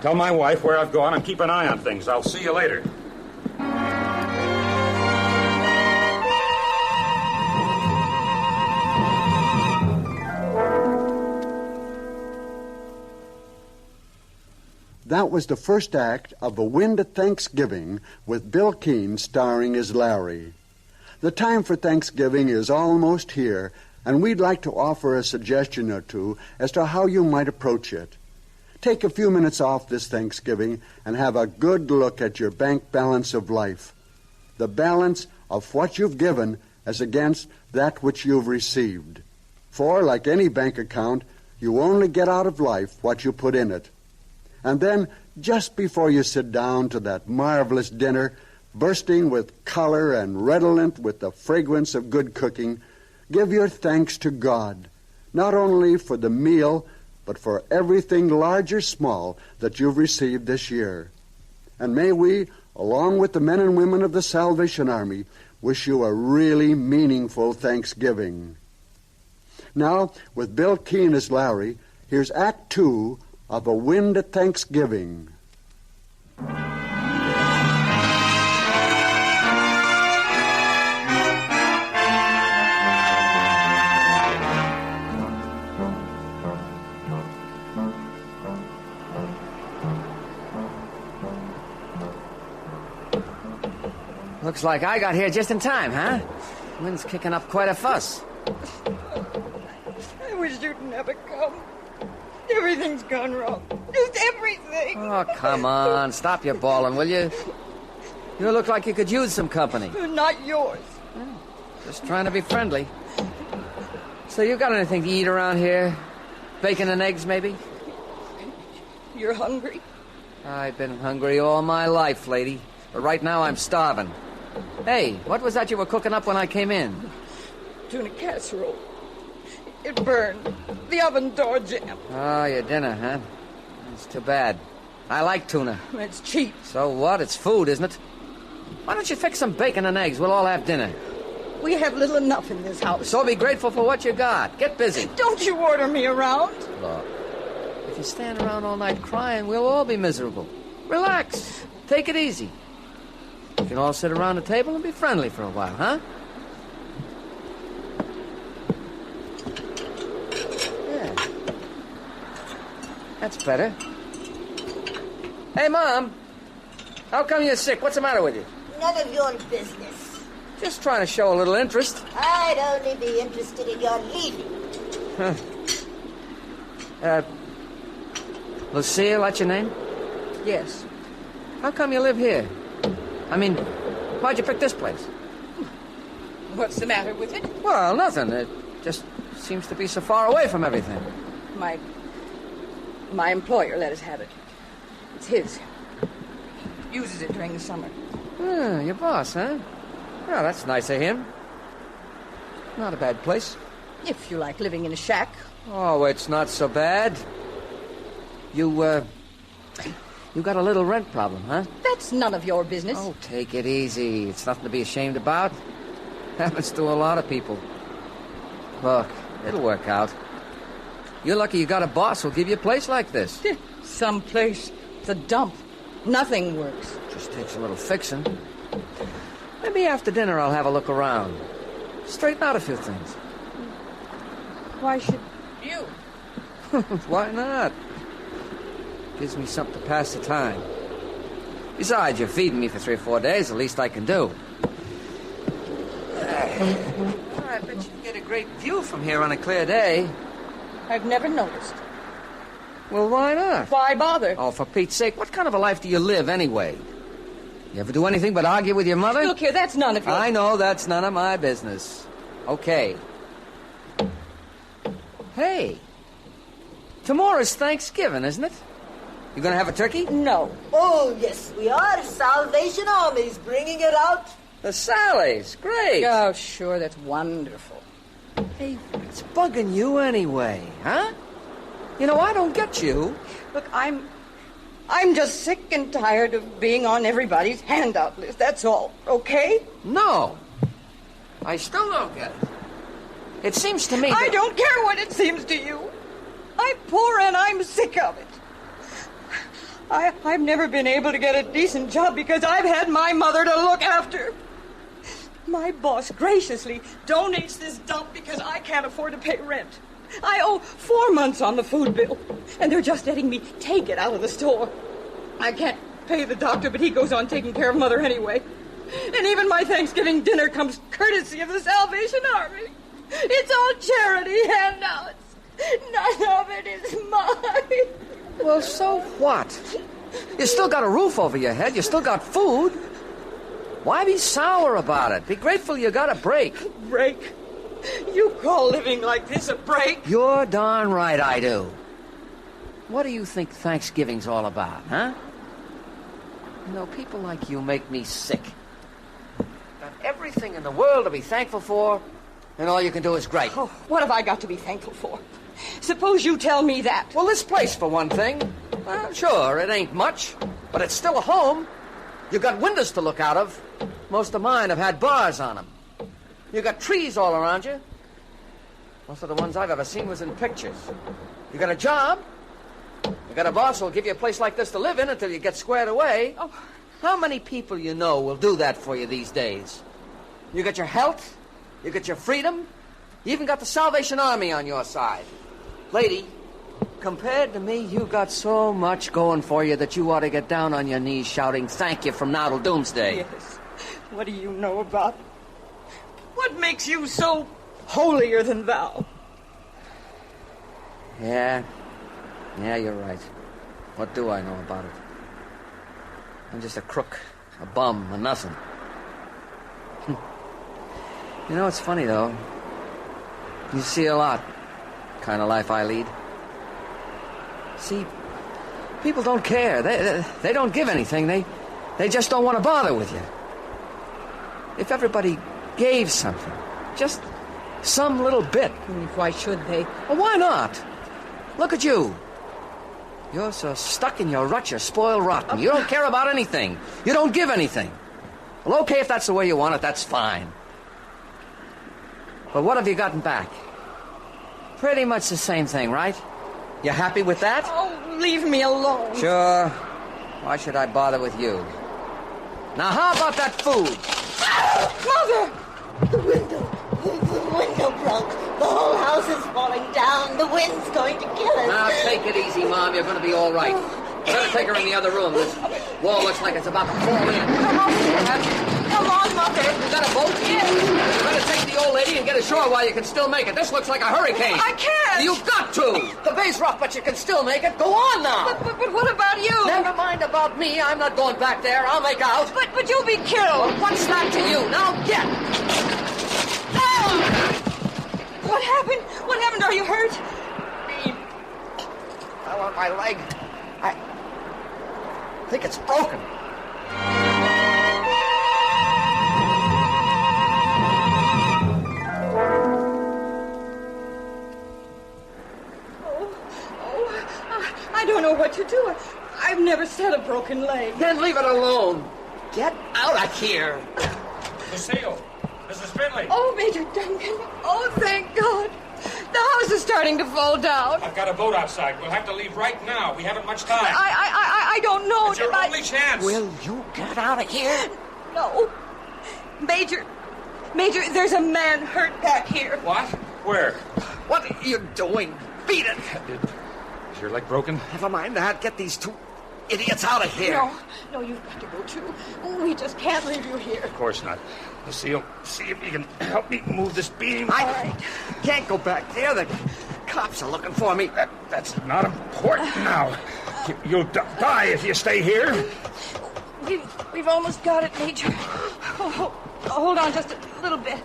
Tell my wife where I've gone and keep an eye on things. I'll see you later. That was the first act of A Wind at Thanksgiving with Bill Keane starring as Larry. The time for Thanksgiving is almost here, and we'd like to offer a suggestion or two as to how you might approach it. Take a few minutes off this Thanksgiving and have a good look at your bank balance of life. The balance of what you've given as against that which you've received. For, like any bank account, you only get out of life what you put in it. And then, just before you sit down to that marvelous dinner, bursting with color and redolent with the fragrance of good cooking, give your thanks to God, not only for the meal, but for everything large or small that you've received this year. And may we, along with the men and women of the Salvation Army, wish you a really meaningful Thanksgiving. Now, with Bill Keane as Larry, here's Act 2 of A Wind at Thanksgiving. Looks like I got here just in time, huh? Wind's kicking up quite a fuss. I wish you'd never come. Everything's gone wrong. Just everything. Oh, come on. Stop your bawling, will you? You look like you could use some company. Not yours. Just trying to be friendly. So you got anything to eat around here? Bacon and eggs, maybe? You're hungry? I've been hungry all my life, lady. But right now I'm starving. Hey, what was that you were cooking up when I came in? Tuna casserole. It burned. The oven door jammed. Oh, your dinner, huh? That's too bad. I like tuna. It's cheap. So what? It's food, isn't it? Why don't you fix some bacon and eggs? We'll all have dinner. We have little enough in this house. So be grateful for what you got. Get busy. Don't you order me around. Look, if you stand around all night crying, we'll all be miserable. Relax. Take it easy. We can all sit around the table and be friendly for a while, huh? Yeah. That's better. Hey, Mom. How come you're sick? What's the matter with you? None of your business. Just trying to show a little interest. I'd only be interested in your leaving. Lucille, that's your name? Yes. How come you live here? I mean, why'd you pick this place? What's the matter with it? Well, nothing. It just seems to be so far away from everything. My employer let us have it. It's his. Uses it during the summer. Your boss, huh? Well, that's nice of him. Not a bad place. If you like living in a shack. Oh, it's not so bad. You got a little rent problem, huh? That's none of your business. Oh, take it easy. It's nothing to be ashamed about. Happens to a lot of people. Look, it'll work out. You're lucky you got a boss who'll give you a place like this. Some place. It's a dump. Nothing works. Just takes a little fixing. Maybe after dinner I'll have a look around. Straighten out a few things. Why should you? Why not? Gives me something to pass the time. Besides, you're feeding me for 3 or 4 days. The least I can do. I bet you get a great view from here on a clear day. I've never noticed. Well, why not? Why bother? Oh, for Pete's sake, what kind of a life do you live anyway? You ever do anything but argue with your mother? Look here, that's none of your... I know that's none of my business. Okay. Hey. Tomorrow's Thanksgiving, isn't it? You gonna have a turkey? No. Oh, yes, we are. Salvation Army's bringing it out. The Sally's. Great. Oh, sure, that's wonderful. Hey, it's bugging you anyway, huh? You know, I don't get you. Look, I'm just sick and tired of being on everybody's handout list, that's all, okay? No. I still don't get it. It seems to me that... I don't care what it seems to you. I'm poor and I'm sick of it. I've never been able to get a decent job because I've had my mother to look after. My boss graciously donates this dump because I can't afford to pay rent. I owe 4 months on the food bill, and they're just letting me take it out of the store. I can't pay the doctor, but he goes on taking care of Mother anyway. And even my Thanksgiving dinner comes courtesy of the Salvation Army. It's all charity handouts. None of it is mine. Well, so what? You still got a roof over your head. You still got food. Why be sour about it? Be grateful you got a break. Break? You call living like this a break? You're darn right I do. What do you think Thanksgiving's all about, huh? You know, people like you make me sick. Got everything in the world to be thankful for, and all you can do is gripe. Oh, what have I got to be thankful for? Suppose you tell me that. Well, this place, for one thing. Well, sure, it ain't much, but it's still a home. You got windows to look out of. Most of mine have had bars on them. You got trees all around you. Most of the ones I've ever seen was in pictures. You got a job. You got a boss who'll give you a place like this to live in until you get squared away. Oh. How many people you know will do that for you these days? You got your health. You got your freedom. You even got the Salvation Army on your side. Lady, compared to me, you got so much going for you that you ought to get down on your knees shouting thank you from now till doomsday. Yes. What do you know about it? What makes you so holier than thou? Yeah, you're right. What do I know about it? I'm just a crook, a bum, a nothing. You know, it's funny, though. You see a lot, kind of life I lead. See, people don't care. They don't give anything. They just don't want to bother with you. If everybody gave something, just some little bit. Why should they? Well, why not? Look at you. You're so stuck in your rut, you're spoiled rotten. You don't care about anything. You don't give anything. Well, okay, if that's the way you want it, that's fine. But what have you gotten back? Pretty much the same thing, right? You happy with that? Oh, leave me alone. Sure. Why should I bother with you? Now, how about that food? Mother! The window broke. The whole house is falling down. The wind's going to kill us. Now, take it easy, Mom. You're going to be all right. Better take her in the other room. This wall looks like it's about to fall in. Come on, Mother. You got a boat? Yes. You better take the old lady and get ashore while you can still make it. This looks like a hurricane. I can't. You've got to. The bay's rough, but you can still make it. Go on now. But what about you? Never mind about me. I'm not going back there. I'll make out. But you'll be killed. Well, what's that to you? Now get. What happened? What happened? Are you hurt? Beam fell on my leg. I think it's broken. I don't know what to do. I've never set a broken leg. Then leave it alone. Get out of here. Lucille, Mrs. Finley. Oh, Major Duncan. Oh, thank God. The house is starting to fall down. I've got a boat outside. We'll have to leave right now. We haven't much time. I don't know. It's your only chance. Will you get out of here? No. Major, there's a man hurt back here. What? Where? What are you doing? Beat it. Is your leg broken? Never mind that. Get these two idiots out of here. No, you've got to go too. We just can't leave you here. Of course not. Lucille, see if you can help me move this beam. I can't go back there. The cops are looking for me. That's not important now. You'll die if you stay here. We've almost got it, Major. Oh, hold on just a little bit.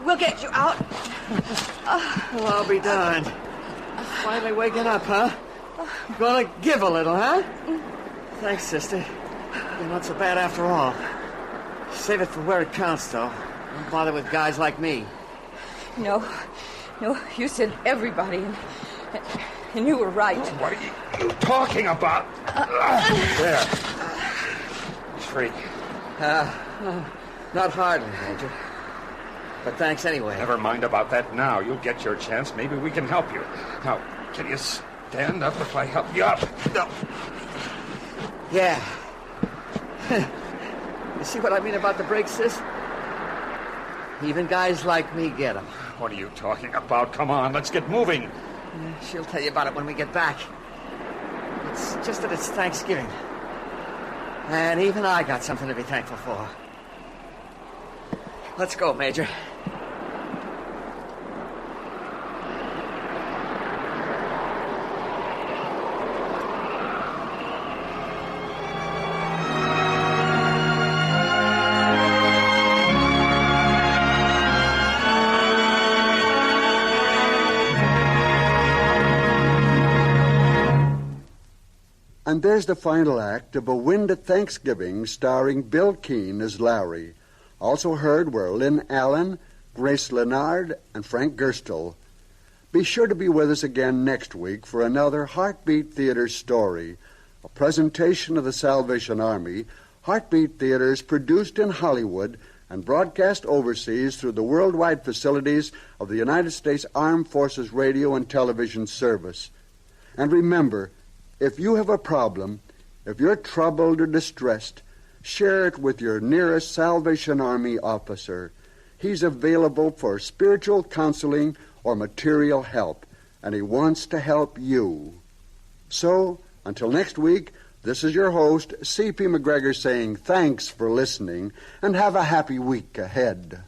We'll get you out. Well, I'll be darned. Finally waking up, huh? Gonna give a little, huh? Thanks, sister. You're not so bad after all. Save it for where it counts, though. Don't bother with guys like me. No, you said everybody, and you were right. What are you talking about? There. He's free. Not hardly, Major. But thanks anyway. Never mind about that now. You'll get your chance. Maybe we can help you. Now, can you stand up if I help you up? No. Yeah. You see what I mean about the brakes, sis? Even guys like me get them. What are you talking about? Come on, let's get moving. She'll tell you about it when we get back. It's just that it's Thanksgiving. And even I got something to be thankful for. Let's go, Major. And there's the final act of A Wind at Thanksgiving, starring Bill Keane as Larry. Also heard were Lynn Allen, Grace Leonard, and Frank Gerstle. Be sure to be with us again next week for another Heartbeat Theater story, a presentation of the Salvation Army. Heartbeat Theater is produced in Hollywood and broadcast overseas through the worldwide facilities of the United States Armed Forces Radio and Television Service. And remember, if you have a problem, if you're troubled or distressed, share it with your nearest Salvation Army officer. He's available for spiritual counseling or material help, and he wants to help you. So, until next week, this is your host, C.P. McGregor, saying thanks for listening, and have a happy week ahead.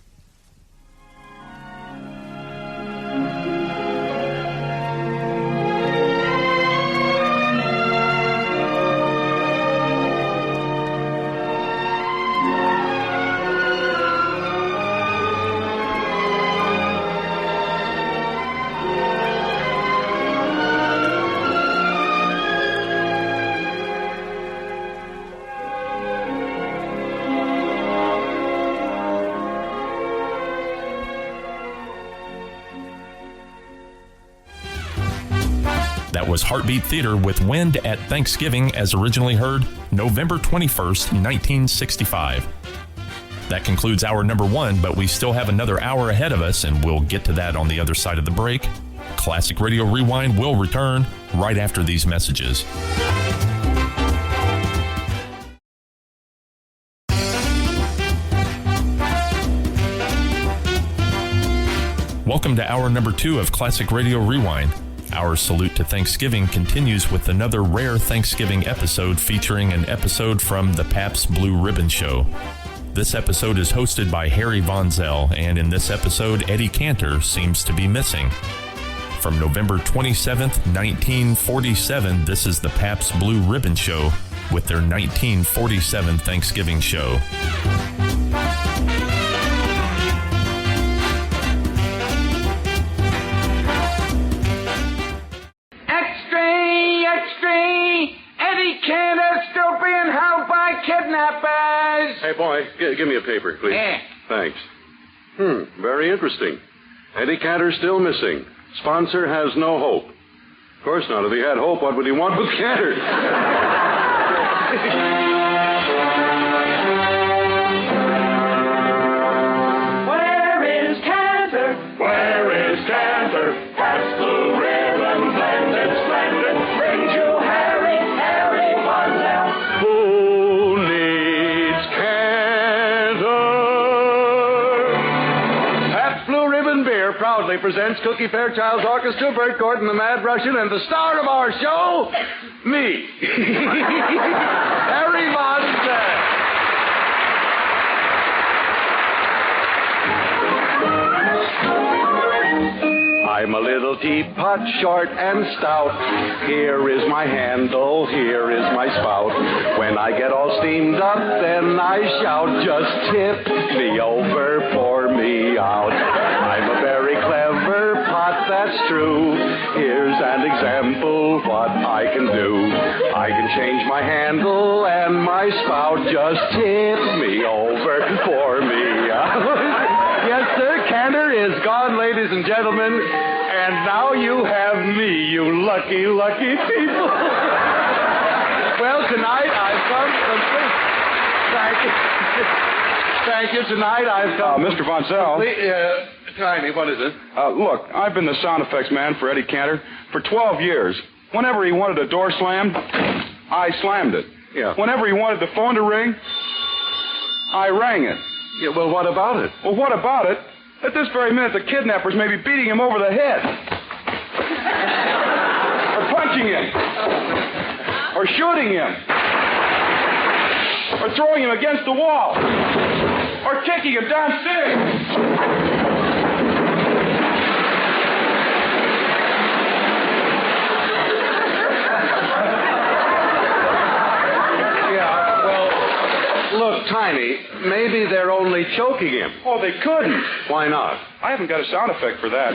That was Heartbeat Theater with Wind at Thanksgiving, as originally heard November 21st, 1965. That concludes hour number one, but we still have another hour ahead of us, and we'll get to that on the other side of the break. Classic Radio Rewind will return right after these messages. Welcome to hour number two of Classic Radio Rewind. Our salute to Thanksgiving continues with another rare Thanksgiving episode featuring an episode from the Pabst Blue Ribbon Show. This episode is hosted by Harry Von Zell, and in this episode, Eddie Cantor seems to be missing. From November 27th, 1947, this is the Pabst Blue Ribbon Show with their 1947 Thanksgiving show. my kidnappers! Hey, boy, give me a paper, please. Yeah. Thanks. Very interesting. Eddie Cantor's still missing. Sponsor has no hope. Of course not. If he had hope, what would he want with Cantor? Where is Cantor? Where is Cantor? Pabst Blue Ribbon blended splendid. Brings you Harry Martell. Who needs Cantor? Pabst Blue Ribbon Beer proudly presents Cookie Fairchild's Orchestra, Bert Gordon, the Mad Russian, and the star of our show, me. Harry Martell. I'm a little teapot, short and stout. Here is my handle, here is my spout. When I get all steamed up, then I shout, just tip me over, pour me out. I'm a very clever pot, that's true. Here's an example what I can do. I can change my handle and my spout, just tip me over, pour me out. Yes, sir, Cantor is gone, ladies and gentlemen, and now you have me, you lucky, lucky people. Well, tonight I've come Thank you. Tonight I've come... Mr. Voncell. Tiny, what is it? Look, I've been the sound effects man for Eddie Cantor for 12 years. Whenever he wanted a door slammed, I slammed it. Yeah. Whenever he wanted the phone to ring, I rang it. Yeah, well, what about it? Well, what about it? At this very minute, the kidnappers may be beating him over the head. Or punching him. Or shooting him. Or throwing him against the wall. Or kicking him downstairs. Look, Tiny, maybe they're only choking him. Oh, they couldn't. Why not? I haven't got a sound effect for that.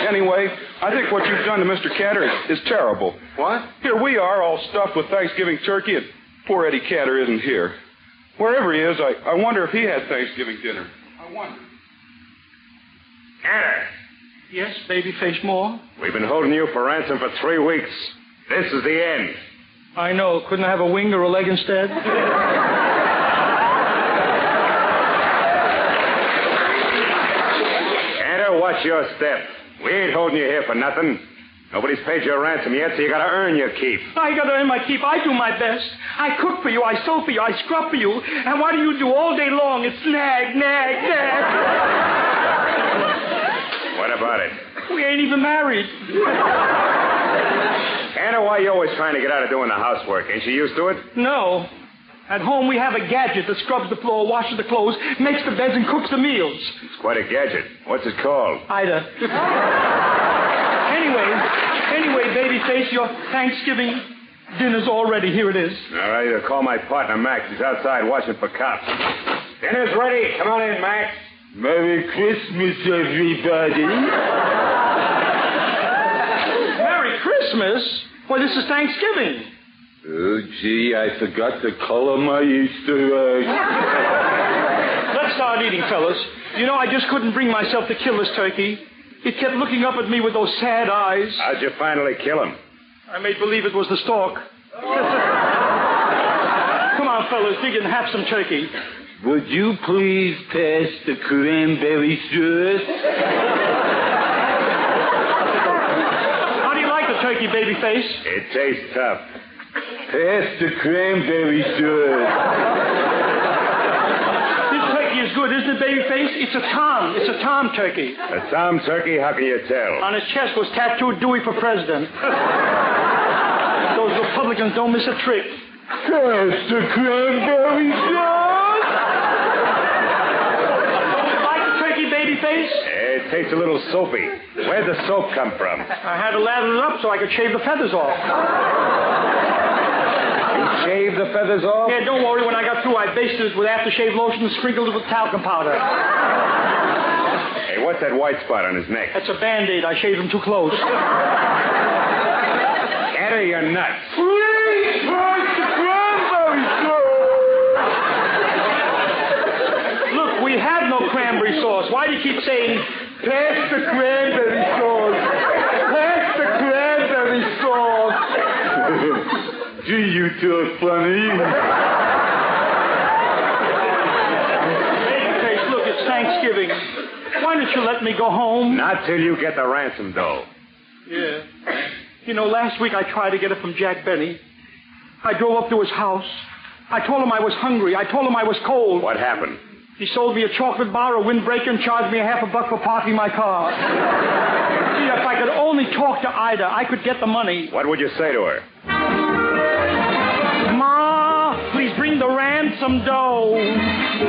Anyway, I think what you've done to Mr. Cantor is terrible. What? Here we are, all stuffed with Thanksgiving turkey, and poor Eddie Cantor isn't here. Wherever he is, I wonder if he had Thanksgiving dinner. I wonder. Cantor. Yes, Babyface Moore? We've been holding you for ransom for 3 weeks. This is the end. I know. Couldn't I have a wing or a leg instead? Cantor, watch your step. We ain't holding you here for nothing. Nobody's paid your ransom yet, so you gotta earn your keep. I gotta earn my keep. I do my best. I cook for you. I sew for you. I scrub for you. And what do you do all day long? It's nag, nag, nag. What about it? We ain't even married. Cantor, why are you always trying to get out of doing the housework? Ain't you used to it? No. At home, we have a gadget that scrubs the floor, washes the clothes, makes the beds, and cooks the meals. It's quite a gadget. What's it called? Ida. Anyway, Babyface, your Thanksgiving dinner's all ready. Here it is. All right, I'll call my partner, Max. He's outside watching for cops. Dinner's ready. Come on in, Max. Merry Christmas, everybody. Merry Christmas? Well, this is Thanksgiving. Oh, gee, I forgot to color my Easter egg. Let's start eating, fellas. You know, I just couldn't bring myself to kill this turkey. It kept looking up at me with those sad eyes. How'd you finally kill him? I made believe it was the stork. Come on, fellas, dig and have some turkey. Would you please pass the cranberry sauce? How do you like the turkey, Babyface? It tastes tough. Pass the cranberry sauce. This turkey is good, isn't it, Babyface? It's a tom. It's a tom turkey. A tom turkey? How can you tell? On his chest was tattooed Dewey for president. Those Republicans don't miss a trick. Pass the cranberry sauce. Babyface? It tastes a little soapy. Where'd the soap come from? I had to lather it up so I could shave the feathers off. You shaved the feathers off? Yeah, don't worry. When I got through, I basted it with aftershave lotion and sprinkled it with talcum powder. Hey, what's that white spot on his neck? That's a Band-Aid. I shaved him too close. Cantor, you're nuts. keep saying, pass the cranberry sauce. Pass the cranberry sauce. Gee, you two are funny. Babyface, look, it's Thanksgiving. Why don't you let me go home? Not till you get the ransom dough. Yeah. You know, last week I tried to get it from Jack Benny. I drove up to his house. I told him I was hungry. I told him I was cold. What happened? He sold me a chocolate bar, a windbreaker, and charged me $50 for parking my car. Gee, if I could only talk to Ida, I could get the money. What would you say to her? Ma, please bring the ransom dough.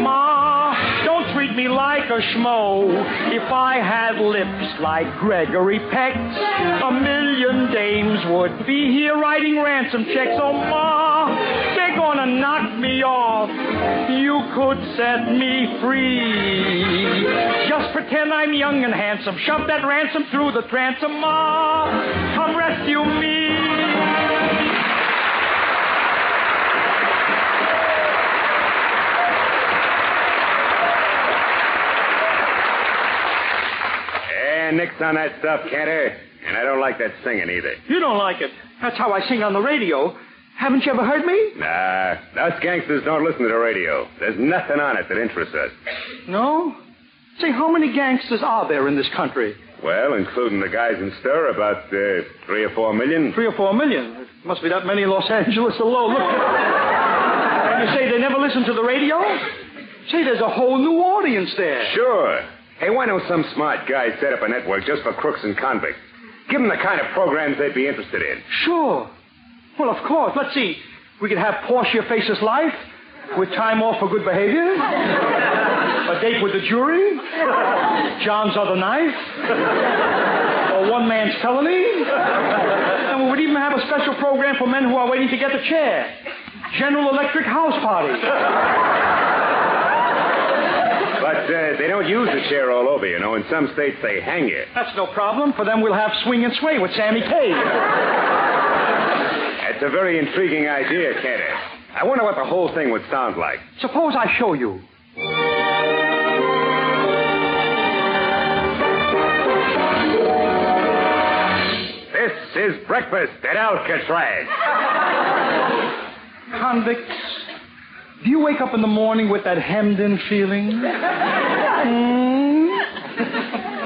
Ma, don't treat me like a schmo. If I had lips like Gregory Peck's, 1,000,000 dames would be here writing ransom checks. Oh, Ma, they're gonna knock me off. You could set me free. Just pretend I'm young and handsome. Shove that ransom through the transom. Ma, come rescue me. Nix on that stuff, Cantor. And I don't like that singing either. You don't like it. That's how I sing on the radio. Haven't you ever heard me? Nah, us gangsters don't listen to the radio. There's nothing on it that interests us. No? Say, how many gangsters are there in this country? Well, including the guys in stir, about 3 or 4 million. 3 or 4 million? There must be that many in Los Angeles alone. Look. And you say they never listen to the radio? Say, there's a whole new audience there. Sure. Hey, why don't some smart guys set up a network just for crooks and convicts? Give them the kind of programs they'd be interested in. Sure. Well, of course. Let's see. We could have Portia Faces Life with time off for good behavior. A date with the jury. John's Other Knife. Or One Man's Felony. And we would even have a special program for men who are waiting to get the chair. General Electric House Party. But they don't use the chair all over, you know. In some states, they hang you. That's no problem. For them, we'll have Swing and Sway with Sammy Kaye. That's a very intriguing idea, Cantor. I wonder what the whole thing would sound like. Suppose I show you. This is breakfast at Alcatraz. Convicts, do you wake up in the morning with that hemmed-in feeling?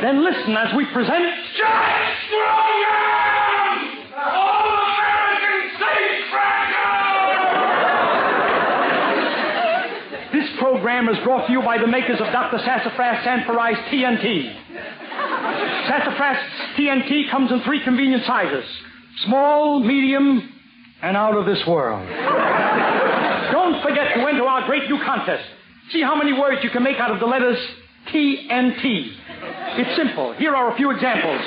Then listen as we present Jack Strogan! All-American Safecracker! This program is brought to you by the makers of Dr. Sassafras Sanforized TNT. Sassafras TNT comes in 3 convenient sizes: small, medium, and out of this world. Don't forget to enter our great new contest. See how many words you can make out of the letters TNT. It's simple. Here are a few examples.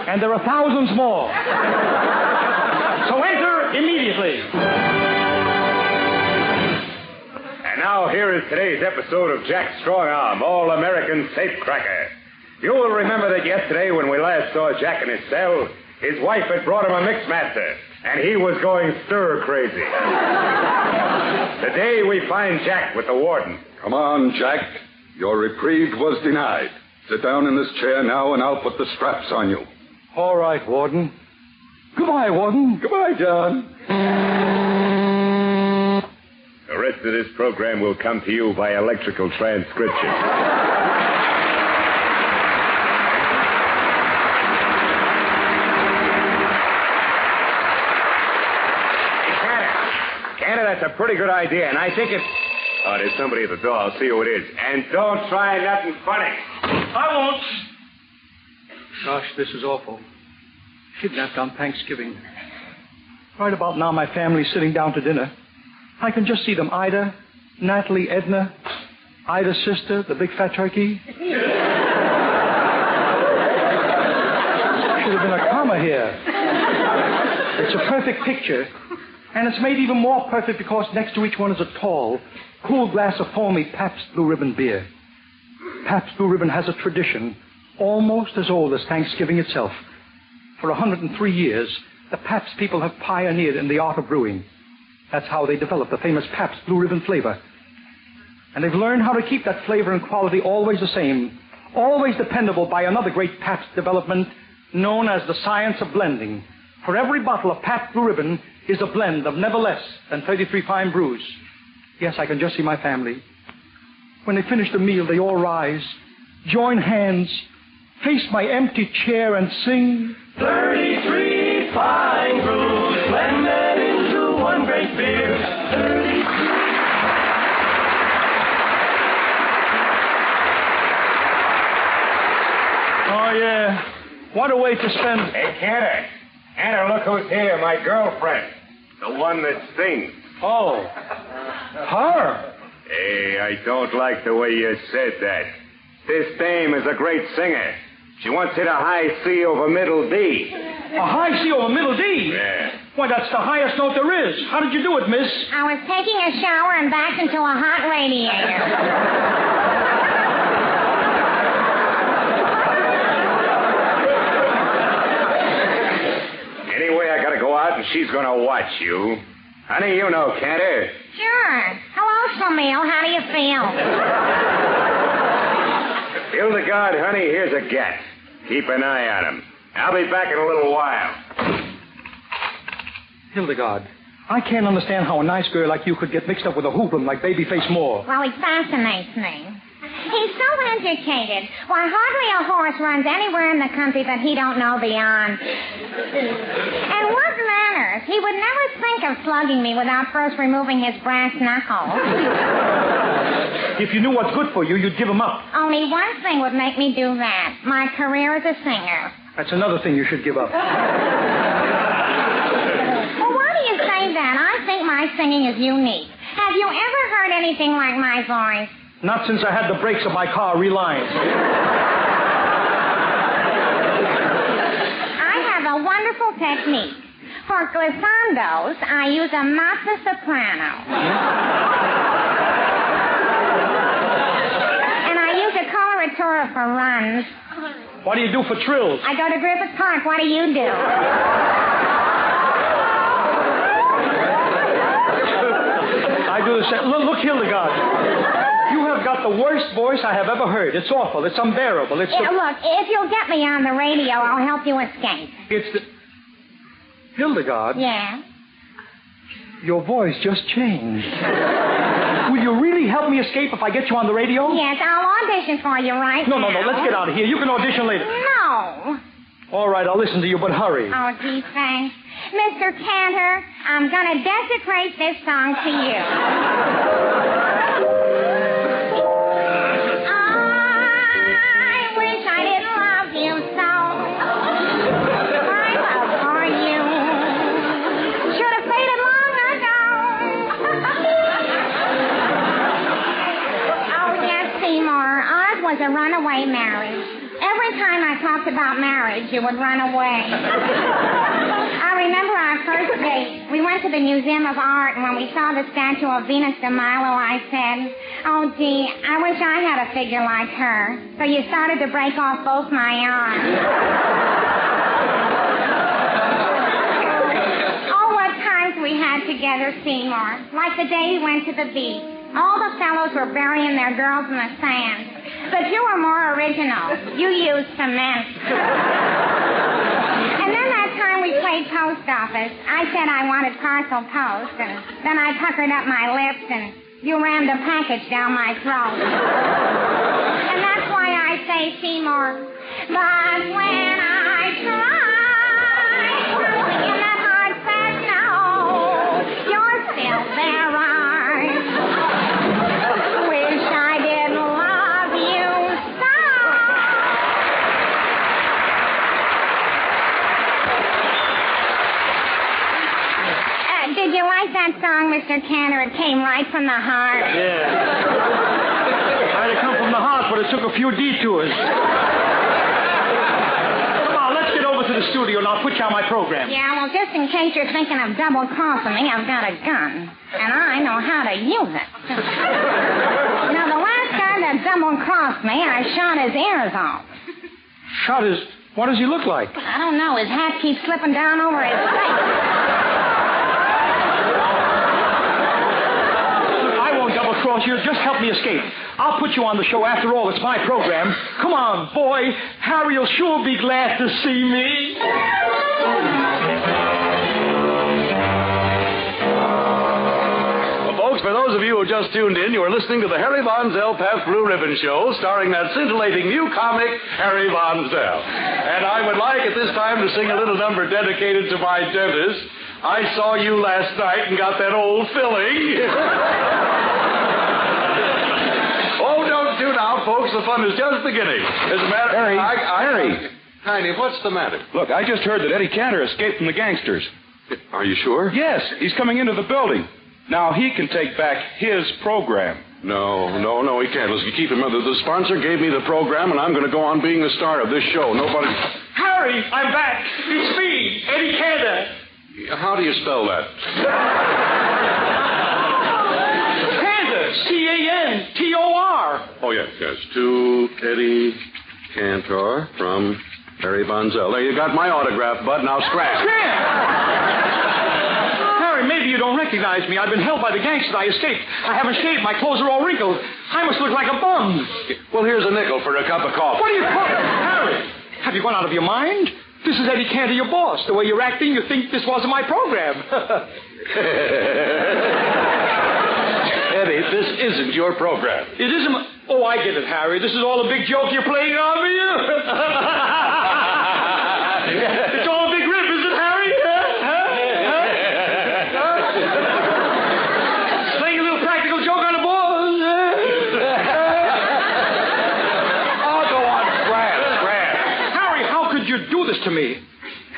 And there are thousands more. So enter immediately. And now here is today's episode of Jack Strongarm, All-American Safecracker. You will remember that yesterday when we last saw Jack in his cell, his wife had brought him a mixmaster, and he was going stir-crazy. Today we find Jack with the warden. Come on, Jack. Your reprieve was denied. Sit down in this chair now, and I'll put the straps on you. All right, Warden. Goodbye, Warden. Goodbye, John. The rest of this program will come to you by electrical transcription. That's a pretty good idea, and I think it's... Oh, there's somebody at the door. I'll see who it is. And don't try nothing funny. I won't. Gosh, this is awful. Kidnapped on Thanksgiving. Right about now, my family's sitting down to dinner. I can just see them. Ida, Natalie, Edna, Ida's sister, the big fat turkey. Should have been a comma here. It's a perfect picture. And it's made even more perfect because next to each one is a tall, cool glass of foamy Pabst Blue Ribbon beer. Pabst Blue Ribbon has a tradition almost as old as Thanksgiving itself. For 103 years, The Pabst people have pioneered in the art of brewing. That's how they developed the famous Pabst Blue Ribbon flavor. And they've learned how to keep that flavor and quality always the same, always dependable by another great Pabst development known as the science of blending. For every bottle of Pabst Blue Ribbon is a blend of never less than 33 fine brews. Yes, I can just see my family. When they finish the meal, they all rise, join hands, face my empty chair and sing, 33 fine brews blended into one great beer. 33. Oh, yeah. What a way to spend... Hey, Cantor. Cantor, look who's here, my girlfriend. The one that sings. Oh. Her? Hey, I don't like the way you said that. This dame is a great singer. She once hit a high C over middle D. A high C over middle D? Yeah. Why, that's the highest note there is. How did you do it, miss? I was taking a shower and backed into a hot radiator. Anyway, I gotta go out and she's gonna watch you. Honey, you know Cantor. Sure. Hello, Schlemiel. How do you feel? Hildegard, honey, here's a gat. Keep an eye on him. I'll be back in a little while. Hildegard, I can't understand how a nice girl like you could get mixed up with a hoodlum like Babyface Moore. Well, he fascinates me. He's so educated. Why, hardly a horse runs anywhere in the country that he don't know the on. And what manners. He would never think of slugging me without first removing his brass knuckles. If you knew what's good for you, you'd give him up. Only one thing would make me do that. My career as a singer. That's another thing you should give up. Well, why do you say that? I think my singing is unique. Have you ever heard anything like my voice? Not since I had the brakes of my car relined. I have a wonderful technique. For glissandos, I use a mezzo soprano. And I use a coloratura for runs. What do you do for trills? I go to Griffith Park. What do you do? I do the same. Look, Hildegard. You have got the worst voice I have ever heard. It's awful. It's unbearable. It's Look, if you'll get me on the radio, I'll help you escape. It's the... Hildegard? Yeah? Your voice just changed. Will you really help me escape if I get you on the radio? Yes, I'll audition for you right No, now. let's get out of here. You can audition later. No. All right, I'll listen to you, but hurry. Oh, gee, thanks. Mr. Cantor, I'm going to dedicate this song to you. I wish I didn't love you so. My love for you should have faded long ago. Oh, yes, Seymour. Ours was a runaway marriage. Every time I talked about marriage, you would run away. I remember our first date. We went to the Museum of Art, and when we saw the statue of Venus de Milo, I said, oh, gee, I wish I had a figure like her. So you started to break off both my arms. Oh, what times we had together, Seymour. Like the day we went to the beach. All the fellows were burying their girls in the sand. But you were more original. You used cement. And then that time we played post office, I said I wanted parcel post, and then I puckered up my lips, and you rammed a package down my throat. And that's why I say, Seymour, but when I try, something in that heart says no. You're still there, right? Wish I didn't love you so. Did you like that song, Mr. Cantor? It came right from the heart. Yeah. Might have come from the heart, but it took a few detours. Come on, let's get over to the studio and I'll put you on my program. Yeah, well, just in case you're thinking of double-crossing me, I've got a gun. And I know how to use it. Now, the last guy that double-crossed me, I shot his ears off. Shot his... What does he look like? I don't know. His hat keeps slipping down over his face. I won't double-cross you. Just help me escape. I'll put you on the show. After all, it's my program. Come on, boy. Harry'll sure be glad to see me. Folks, for those of you who just tuned in, you are listening to the Harry Von Zell Pabst Blue Ribbon Show, starring that scintillating new comic, Harry Von Zell. And I would like at this time to sing a little number dedicated to my dentist. I saw you last night and got that old filling. Oh, don't tune out, folks. The fun is just beginning. As a matter Harry, Harry. Tiny, what's the matter? Look, I just heard that Eddie Cantor escaped from the gangsters. Are you sure? Yes, he's coming into the building. Now he can take back his program. No, he can't. Listen, keep in mind, the sponsor gave me the program, and I'm going to go on being the star of this show. Nobody... Harry, I'm back. It's me, Eddie Cantor. How do you spell that? Cantor, C-A-N-T-O-R. Oh, yes. To Eddie Cantor from Harry Von Zell. There, you got my autograph, bud. Now scram. Harry, maybe you don't recognize me. I've been held by the gangsters. I escaped. I haven't shaved. My clothes are all wrinkled. I must look like a bum. Well, here's a nickel for a cup of coffee. What are you talking? Harry, have you gone out of your mind? This is Eddie Cantor, your boss. The way you're acting, you think this wasn't my program. Eddie, this isn't your program. It isn't. Oh, I get it, Harry. This is all a big joke you're playing on me. It's all a big rip, is it, Harry? Playing a little practical joke on the boss. Oh, go on, scram. Harry, how could you do this to me?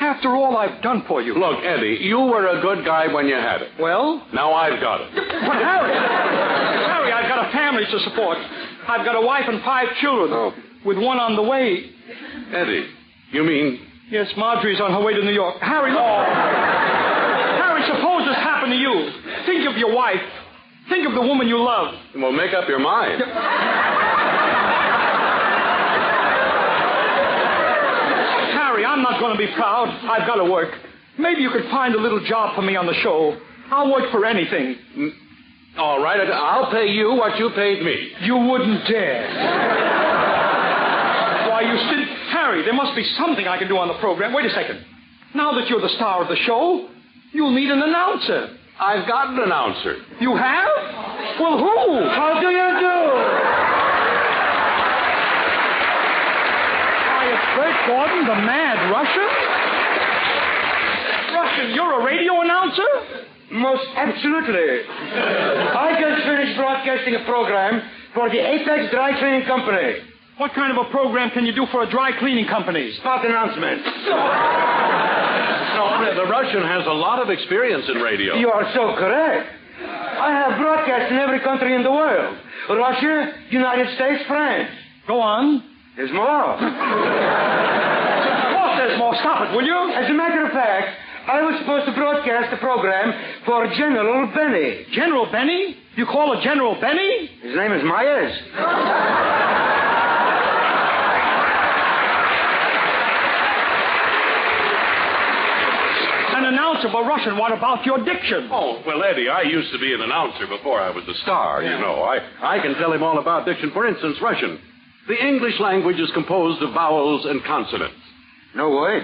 After all I've done for you. Look, Eddie, you were a good guy when you had it. Well? Now I've got it. But Harry, I've got a family to support. I've got a wife and 5 children, with one on the way. Eddie, you mean... Yes, Marjorie's on her way to New York. Harry, look. Harry, suppose this happened to you. Think of your wife. Think of the woman you love. Well, make up your mind. Harry, I'm not going to be proud. I've got to work. Maybe you could find a little job for me on the show. I'll work for anything. All right, I'll pay you what you paid me. You wouldn't dare. Why, you still... Harry, there must be something I can do on the program. Wait a second. Now that you're the star of the show, you'll need an announcer. I've got an announcer. You have? Well, who? How do you do? Why, it's Bert Gordon, the mad Russian? Russian, you're a radio announcer? Most absolutely. I just finished broadcasting a program for the Apex Dry Cleaning Company. What kind of a program can you do for a dry cleaning company? Spot announcements. No, the Russian has a lot of experience in radio. You are so correct. I have broadcast in every country in the world. Russia, United States, France. Go on. There's more. What, there's more? Stop it, will you? As a matter of fact, I was supposed to broadcast a program for General Benny. General Benny? You call a General Benny? His name is Myers. An announcer for Russian. What about your diction? Oh, well, Eddie, I used to be an announcer before I was a star, you know. I can tell him all about diction. For instance, Russian. The English language is composed of vowels and consonants. No way.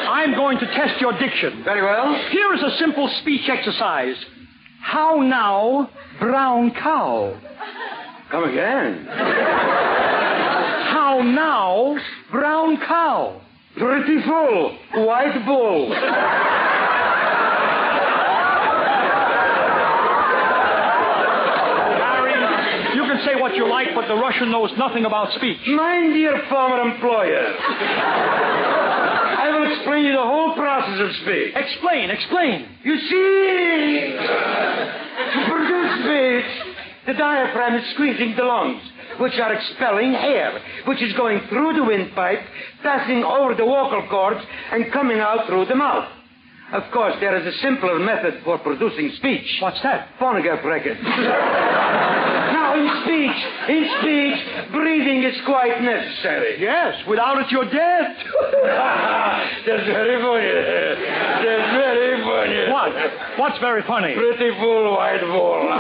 I'm going to test your diction. Very well. Here is a simple speech exercise. How now, brown cow? Come again. How now, brown cow? Pretty full. White bull. Harry, you can say what you like, but the Russian knows nothing about speech. My dear former employer. I will explain you the whole process of speech. Explain. You see, to produce speech, the diaphragm is squeezing the lungs, which are expelling air, which is going through the windpipe, passing over the vocal cords, and coming out through the mouth. Of course, there is a simpler method for producing speech. What's that? Phonograph record. Now, in speech, breathing is quite necessary. Yes, without it, you're dead. That's very funny. That's very funny. What? What's very funny? Pretty full white ball.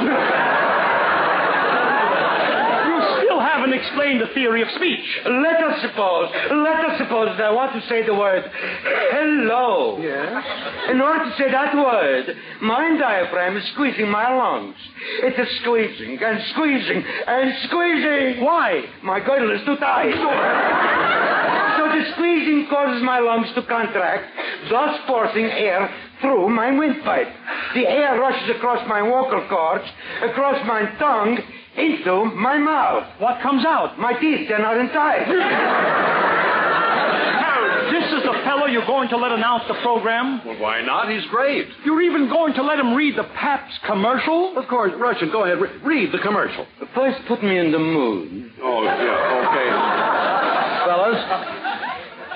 Haven't explained the theory of speech. Let us suppose that I want to say the word hello. Yeah? In order to say that word, my diaphragm is squeezing my lungs. It is squeezing and squeezing and squeezing. Why? My girdle is too tight. So the squeezing causes my lungs to contract, thus forcing air through my windpipe. The air rushes across my vocal cords, across my tongue, into my mouth. What comes out? My teeth, they're not inside. Harry, this is the fellow you're going to let announce the program? Well, why not? He's great. You're even going to let him read the Pabst commercial? Of course. Russian, go ahead. Read the commercial. First, put me in the mood. Oh, yeah, Fellas.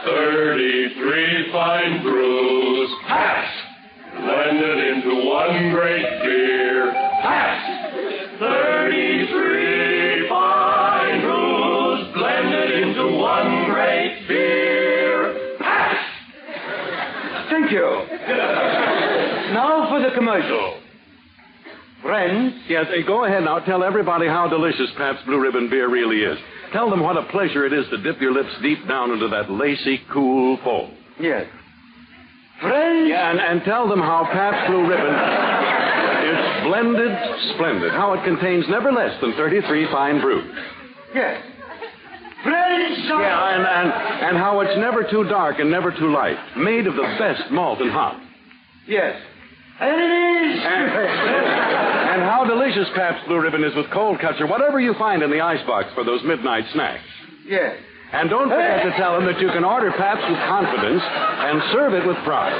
33 fine brews. Pabst. Blended into one great beer. Pabst. 33 fine brews blended into one great beer. Pabst! Thank you. Now for the commercial. Friends? Yes, go ahead now. Tell everybody how delicious Pabst Blue Ribbon beer really is. Tell them what a pleasure it is to dip your lips deep down into that lacy, cool foam. Yes. Friends? Yeah, and tell them how Pabst Blue Ribbon... It's blended splendid. How it contains never less than 33 fine brews. Yes. Friends! Yeah, and how it's never too dark and never too light. Made of the best malt and hop. Yes. And it is. And how delicious Pabst Blue Ribbon is with cold cuts or whatever you find in the icebox for those midnight snacks. Yes. And don't forget to tell them that you can order Pabst with confidence and serve it with pride.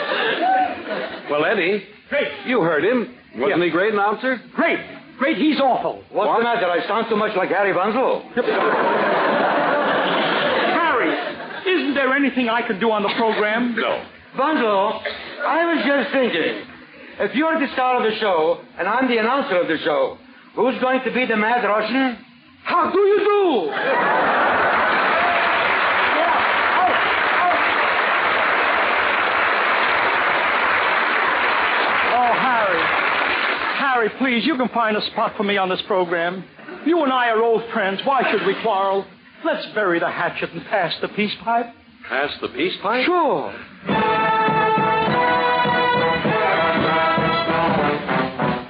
Well, Eddie. Great. You heard him. Wasn't he great, announcer? Great. Great, he's awful. What's the matter? I sound too much like Harry Bunzel. Harry, isn't there anything I could do on the program? No. Bunzel, I was just thinking, if you're the star of the show and I'm the announcer of the show, who's going to be the Mad Russian? How do you do? Harry, please, you can find a spot for me on this program. You and I are old friends. Why should we quarrel? Let's bury the hatchet and pass the peace pipe. Pass the peace pipe? Sure.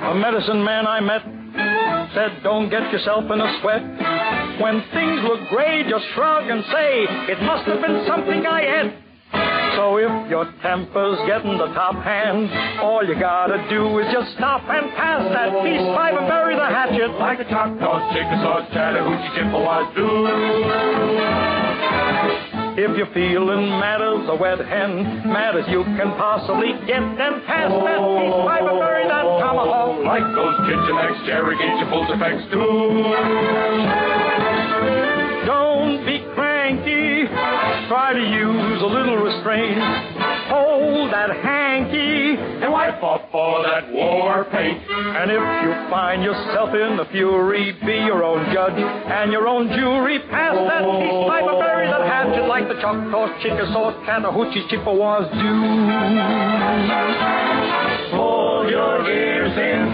A medicine man I met said, don't get yourself in a sweat. When things look gray, just shrug and say, it must have been something I ate. So if your temper's getting the top hand, all you gotta do is just stop and pass that peace pipe and bury the hatchet like a Choctaw, Chickasaw, Chattahoochee, Chippewas do. If you're feeling mad as a wet hen, mad as you can possibly get, then pass that peace pipe and bury that tomahawk like those Kitchenex, Cherokees, and Fultifex do. Don't be cranky. Try to use a little restraint. Hold that hanky and wipe off all that war paint. And if you find yourself in a fury, be your own judge and your own jury. Pass that peace pipe and bury that hatchet like the Choctaw, Chickasaw, Chattahoochee, Chippewas do. Pull your ears in.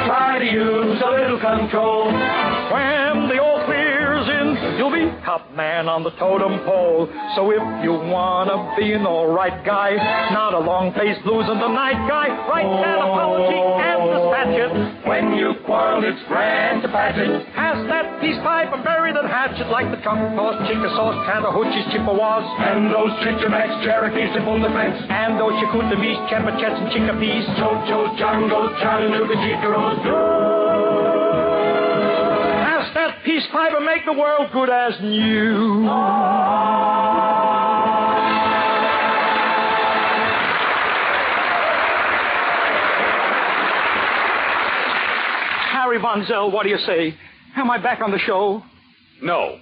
Try to use a little control. When the all clear's in, you'll be top man on the totem pole. So if you wanna be an all right guy, not a long-faced blues in the night guy, write that apology and dispatch it. When you quarrel, it's grand to patch it. Pass that peace pipe and bury that hatchet like the Choctaws, Chickasaws, Chattahoochees, Chippewas, and those Chichemex, Cherokees, and Fultifex, and those Chicoutamis, Chempachets, and Chickapees, Chochos, Changos, Chattanooga, Jicaros, pass that peace pipe and make the world good as new. Harry Von Zell, what do you say? Am I back on the show? No.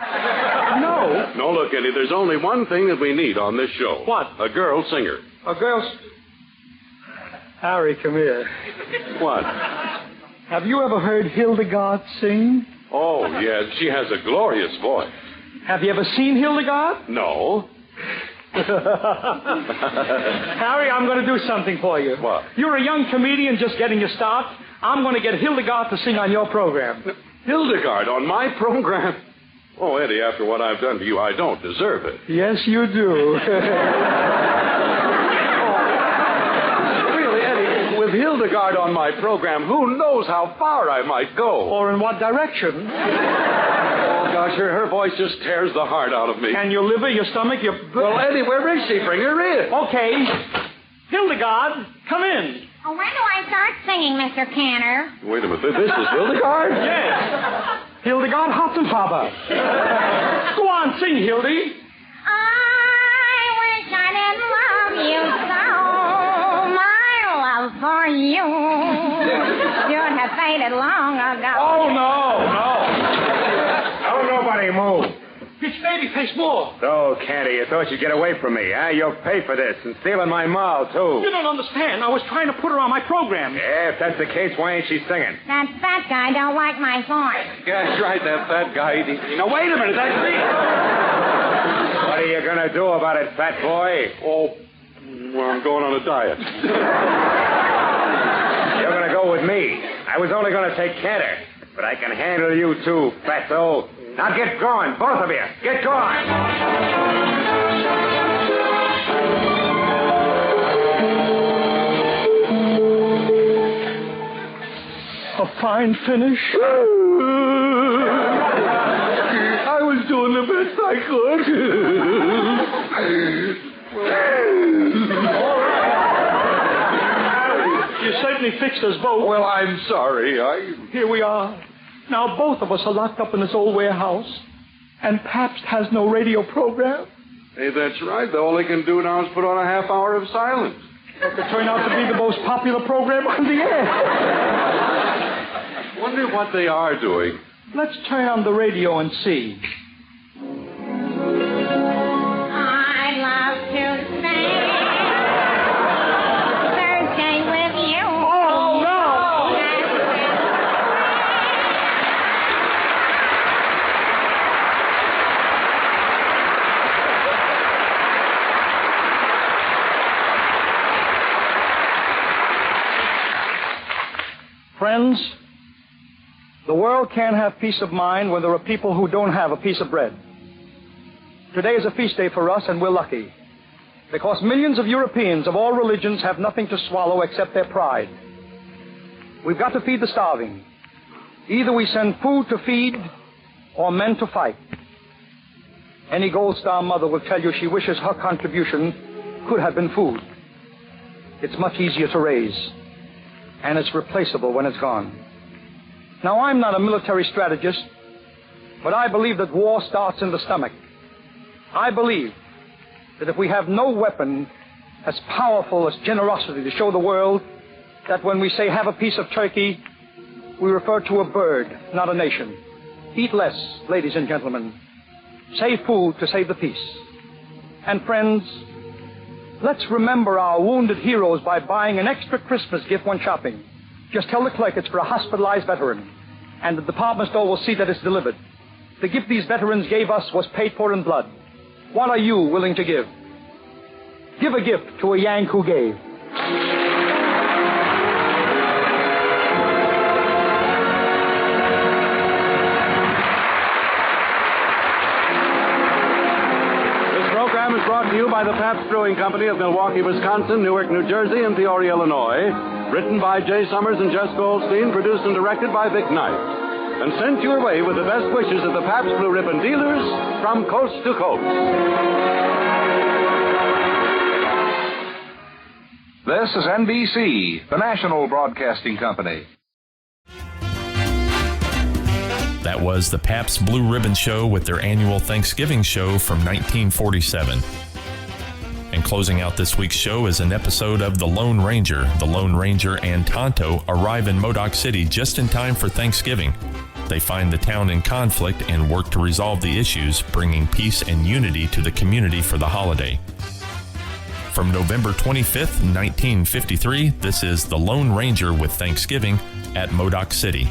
No? No, look, Eddie, there's only one thing that we need on this show. What? A girl singer. A girl... Harry, come here. What? Have you ever heard Hildegard sing? Oh, yes. She has a glorious voice. Have you ever seen Hildegard? No. Harry, I'm going to do something for you. What? You're a young comedian just getting your start. I'm going to get Hildegard to sing on your program. Hildegard on my program? Oh, Eddie, after what I've done to you, I don't deserve it. Yes, you do. Really, Eddie, with Hildegard on my program, who knows how far I might go? Or in what direction? Oh, gosh, her voice just tears the heart out of me. And your liver, your stomach, your... Well, Eddie, where is she? Bring her in. Okay. Hildegard, come in. Oh, when do I start singing, Mr. Canner? Wait a minute. This is Hildegard? Yes. Hildegard Hottenfaber. Go on, sing, Hildy. I wish I didn't love you so. My love for you should have faded long ago. Oh, no. Don't nobody move. It's Babyface Moore. So, Candy, you thought you'd get away from me, huh? You'll pay for this, and stealing my moll, too. You don't understand. I was trying to put her on my program. Yeah, if that's the case, why ain't she singing? That fat guy don't like my voice. That's right, that fat guy. Now, wait a minute. That's me. What are you going to do about it, fat boy? Oh, well, I'm going on a diet. You're going to go with me. I was only going to take Cantor, but I can handle you, too, fatso. Now get going, both of you. Get going. A fine finish. I was doing the best I You certainly fixed us both. Well, I'm sorry. Here we are. Now both of us are locked up in this old warehouse, and Pabst has no radio program. Hey, that's right. All they can do now is put on a half hour of silence. It could turn out to be the most popular program on the air. Wonder what they are doing. Let's turn on the radio and see. I'd love to sing Thursday with you. Oh, no! Friends, the world can't have peace of mind when there are people who don't have a piece of bread. Today is a feast day for us, and we're lucky, because millions of Europeans of all religions have nothing to swallow except their pride. We've got to feed the starving. Either we send food to feed or men to fight. Any Gold Star mother will tell you she wishes her contribution could have been food. It's much easier to raise, and it's replaceable when it's gone. Now, I'm not a military strategist, but I believe that war starts in the stomach. I believe that if we have no weapon as powerful as generosity to show the world that when we say have a piece of turkey, we refer to a bird, not a nation. Eat less, ladies and gentlemen. Save food to save the peace. And friends, let's remember our wounded heroes by buying an extra Christmas gift when shopping. Just tell the clerk it's for a hospitalized veteran, and the department store will see that it's delivered. The gift these veterans gave us was paid for in blood. What are you willing to give? Give a gift to a Yank who gave. Program is brought to you by the Pabst Brewing Company of Milwaukee, Wisconsin, Newark, New Jersey, and Peoria, Illinois. Written by Jay Summers and Jess Goldstein, produced and directed by Vic Knight. And sent your way with the best wishes of the Pabst Blue Ribbon dealers from coast to coast. This is NBC, the national broadcasting company. That was the Pabst Blue Ribbon Show with their annual Thanksgiving show from 1947. And closing out this week's show is an episode of The Lone Ranger. The Lone Ranger and Tonto arrive in Modoc City just in time for Thanksgiving. They find the town in conflict and work to resolve the issues, bringing peace and unity to the community for the holiday. From November 25th, 1953, this is The Lone Ranger with Thanksgiving at Modoc City.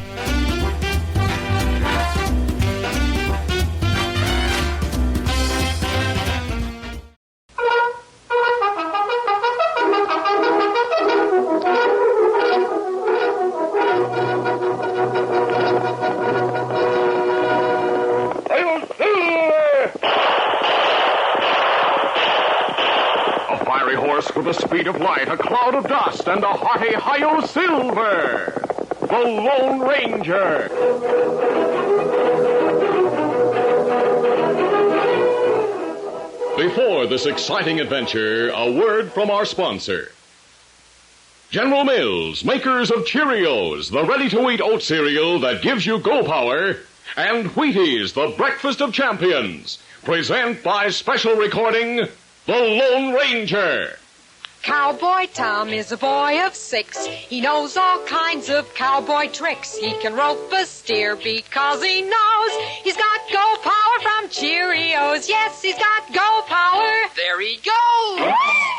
With the speed of light, a cloud of dust, and a hearty hi-yo silver. The Lone Ranger. Before this exciting adventure, a word from our sponsor. General Mills, makers of Cheerios, the ready-to-eat oat cereal that gives you go power, and Wheaties, the breakfast of champions, present by special recording, The Lone Ranger. Cowboy Tom is a boy of 6. He knows all kinds of cowboy tricks. He can rope a steer because he knows he's got go power from Cheerios. Yes, he's got go power. There he goes.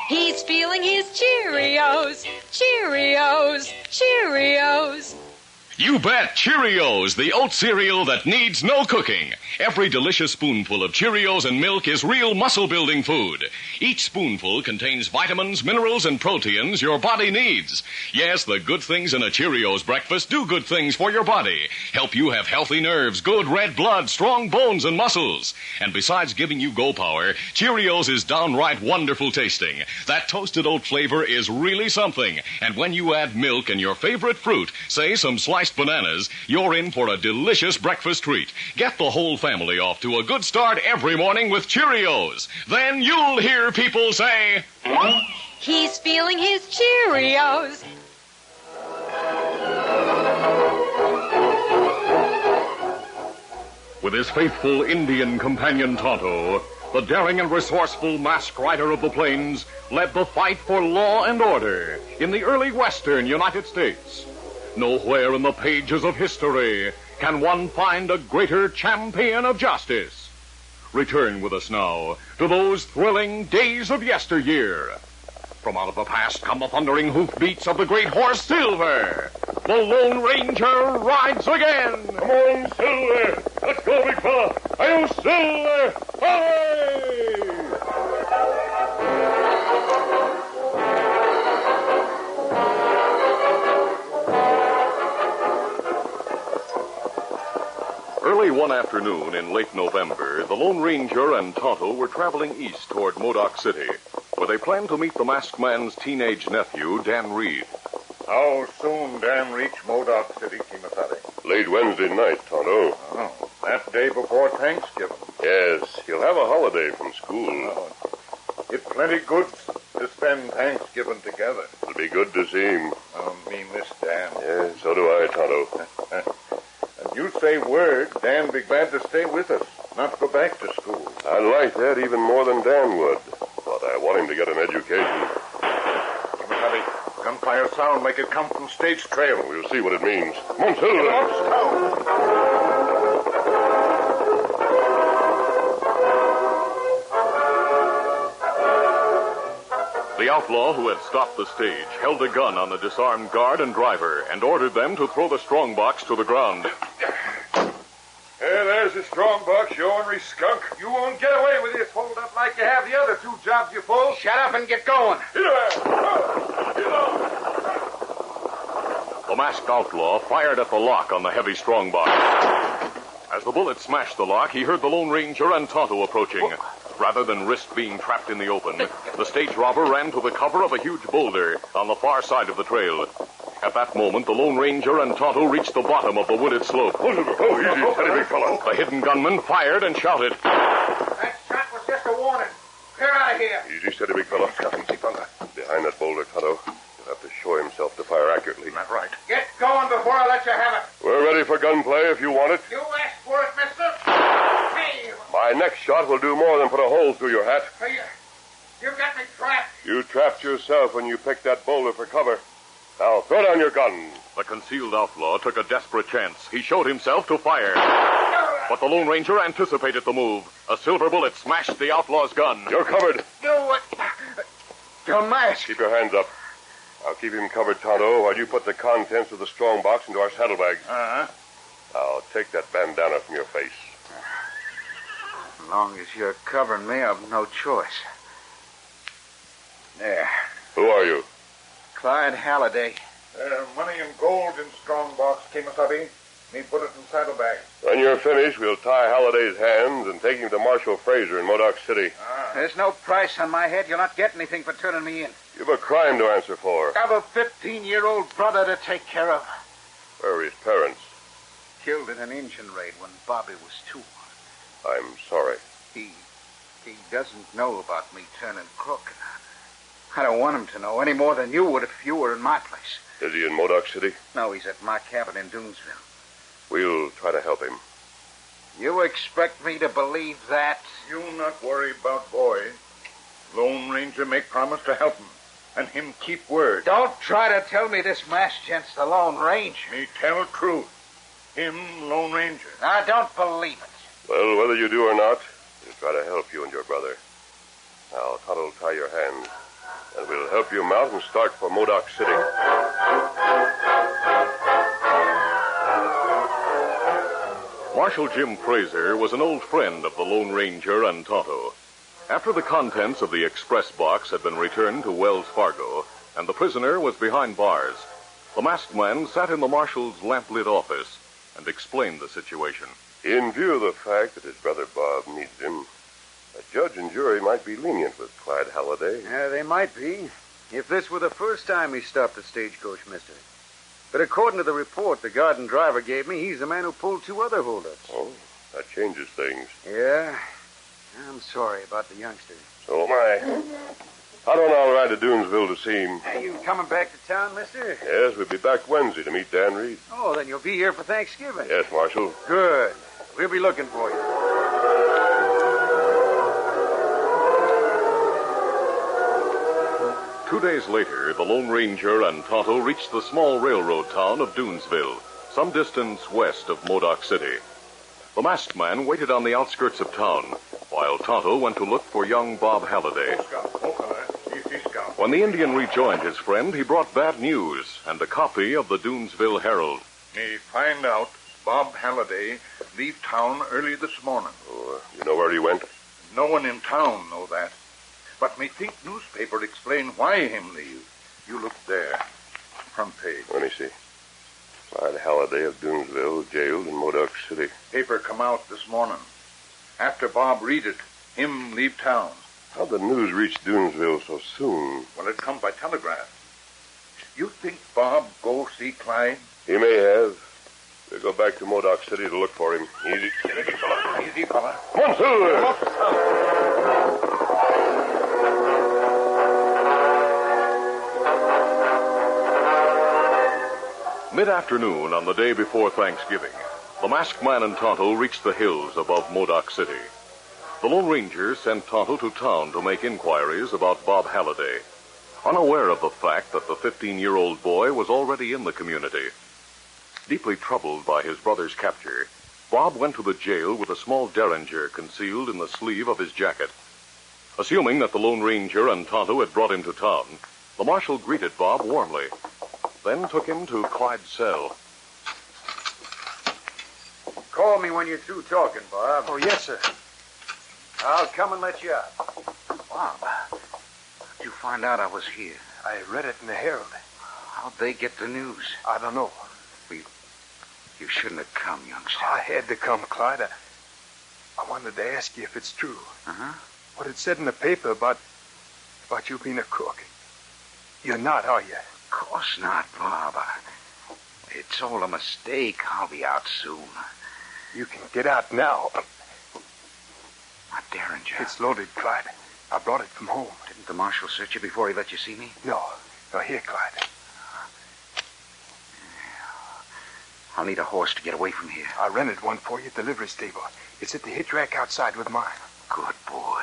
He's feeling his Cheerios. Cheerios. Cheerios. You bet, Cheerios, the oat cereal that needs no cooking. Every delicious spoonful of Cheerios and milk is real muscle-building food. Each spoonful contains vitamins, minerals, and proteins your body needs. Yes, the good things in a Cheerios breakfast do good things for your body. Help you have healthy nerves, good red blood, strong bones, and muscles. And besides giving you go power, Cheerios is downright wonderful tasting. That toasted oat flavor is really something. And when you add milk and your favorite fruit, say some sliced bananas, you're in for a delicious breakfast treat. Get the whole family off to a good start every morning with Cheerios. Then you'll hear people say, he's feeling his Cheerios. With his faithful Indian companion Tonto, the daring and resourceful masked rider of the plains led the fight for law and order in the early western United States. Nowhere in the pages of history can one find a greater champion of justice. Return with us now to those thrilling days of yesteryear. From out of the past come the thundering hoofbeats of the great horse Silver. The Lone Ranger rides again. Come on, Silver. Let's go, big fella. Hi-yo, Silver. Hooray! Early one afternoon in late November, the Lone Ranger and Tonto were traveling east toward Modoc City, where they planned to meet the masked man's teenage nephew, Dan Reed. How soon Dan reached Modoc City, Kimasabi? Late Wednesday night, Tonto. Oh, that day before Thanksgiving. Yes, he'll have a holiday from school. Oh, it's plenty good to spend Thanksgiving together. It'll be good to see him. Oh, me miss Dan. Yes, so do I, Tonto. You say word, Dan be glad to stay with us, not go back to school. I'd like that even more than Dan would. But I want him to get an education. Gunfire sound, make it come from State's Trail. We'll see what it means. Come on, Silver. The outlaw who had stopped the stage held a gun on the disarmed guard and driver and ordered them to throw the strongbox to the ground. Hey, there's the strongbox, you ornery skunk. You won't get away with this hold up like you have the other two jobs you pulled. Shut up and get going. The masked outlaw fired at the lock on the heavy strongbox. As the bullet smashed the lock, he heard the Lone Ranger and Tonto approaching. Rather than risk being trapped in the open, the stage robber ran to the cover of a huge boulder on the far side of the trail. At that moment, the Lone Ranger and Tonto reached the bottom of the wooded slope. Oh, easy, steady, big fella. The hidden gunman fired and shouted, That shot was just a warning. Clear out of here. Easy, steady, big fella. Behind that boulder, Tonto. He'll have to show himself to fire accurately. That's right. Get going before I let you have it. We're ready for gunplay if you want it. You asked for it, mister. Hey. My next shot will do more than put a hole through your hat. You got me trapped. You trapped yourself when you picked that boulder for cover. Now, throw down your gun. The concealed outlaw took a desperate chance. He showed himself to fire. But the Lone Ranger anticipated the move. A silver bullet smashed the outlaw's gun. You're covered. Do it. Don't mask. Keep your hands up. I'll keep him covered, Tonto, while you put the contents of the strong box into our saddlebags. Uh-huh. Now, take that bandana from your face. As long as you're covering me, I've no choice. There. Who are you? Clyde Halliday. Money and gold in strong box, Kemosabe. Me put it in saddlebag. When you're finished, we'll tie Halliday's hands and take him to Marshal Fraser in Modoc City. There's no price on my head. You'll not get anything for turning me in. You've a crime to answer for. I have a 15-year-old brother to take care of. Where are his parents? Killed in an engine raid when Bobby was 2. I'm sorry. He doesn't know about me turning crook. I don't want him to know any more than you would if you were in my place. Is he in Modoc City? No, he's at my cabin in Doonesville. We'll try to help him. You expect me to believe that? You not worry about boy. Lone Ranger make promise to help him, and him keep word. Don't try to tell me this masked gent's the Lone Ranger. Me tell truth. Him Lone Ranger. I don't believe it. Well, whether you do or not, we'll try to help you and your brother. Now, Tonto, tie your hands, and we'll help you mount and start for Modoc City. Marshal Jim Fraser was an old friend of the Lone Ranger and Tonto. After the contents of the express box had been returned to Wells Fargo, and the prisoner was behind bars, the masked man sat in the marshal's lamp-lit office and explained the situation. In view of the fact that his brother Bob needs him, a judge and jury might be lenient with Clyde Halliday. Yeah, they might be, if this were the first time he stopped a stagecoach, mister. But according to the report the guard and driver gave me, he's the man who pulled 2 other holdups. Oh, that changes things. Yeah? I'm sorry about the youngster. So am I. How don't I ride to Doonesville to see him? Are you coming back to town, mister? Yes, we'll be back Wednesday to meet Dan Reed. Oh, then you'll be here for Thanksgiving. Yes, Marshal. Good. We'll be looking for you. Two days later, the Lone Ranger and Tonto reached the small railroad town of Doonesville, some distance west of Modoc City. The masked man waited on the outskirts of town, while Tonto went to look for young Bob Halliday. When the Indian rejoined his friend, he brought bad news and a copy of the Doonesville Herald. Me find out Bob Halliday leave town early this morning. Oh, you know where he went? No one in town know that. But me think newspaper explain why him leave. You look there. Front page. Let me see. Clyde Halliday of Doonesville, jailed in Modoc City. Paper come out this morning. After Bob read it, him leave town. How'd the news reach Doonesville so soon? Well, it come by telegraph. You think Bob go see Clyde? He may have. We'll go back to Modoc City to look for him. Easy. Easy, fella. Easy, fella. Come on, Silver! Mid-afternoon on the day before Thanksgiving, the masked man and Tonto reached the hills above Modoc City. The Lone Ranger sent Tonto to town to make inquiries about Bob Halliday, unaware of the fact that the 15-year-old boy was already in the community. Deeply troubled by his brother's capture, Bob went to the jail with a small derringer concealed in the sleeve of his jacket. Assuming that the Lone Ranger and Tonto had brought him to town, the marshal greeted Bob warmly, then took him to Clyde's cell. Call me when you're through talking, Bob. Oh, yes, sir. I'll come and let you out. Bob, how'd you find out I was here? I read it in the Herald. How'd they get the news? I don't know. You shouldn't have come, youngster. I had to come, Clyde. I wanted to ask you if it's true. Uh-huh. What it said in the paper about you being a crook. You're not, are you? Of course not, Bob. It's all a mistake. I'll be out soon. You can get out now. My derringer. It's loaded, Clyde. I brought it from home. Didn't the marshal search you before he let you see me? No. No, here, Clyde. I'll need a horse to get away from here. I rented one for you at the livery stable. It's at the hitch rack outside with mine. Good boy.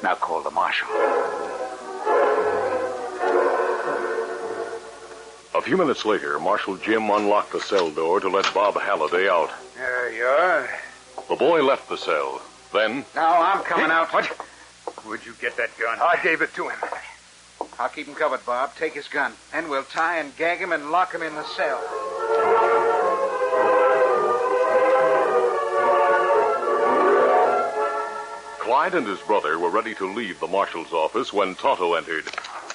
Now call the marshal. A few minutes later, Marshal Jim unlocked the cell door to let Bob Halliday out. There you are. The boy left the cell. Then... Now I'm coming out. What? Where'd you get that gun? I gave it to him. I'll keep him covered, Bob. Take his gun. And we'll tie and gag him and lock him in the cell. Clyde and his brother were ready to leave the marshal's office when Tonto entered.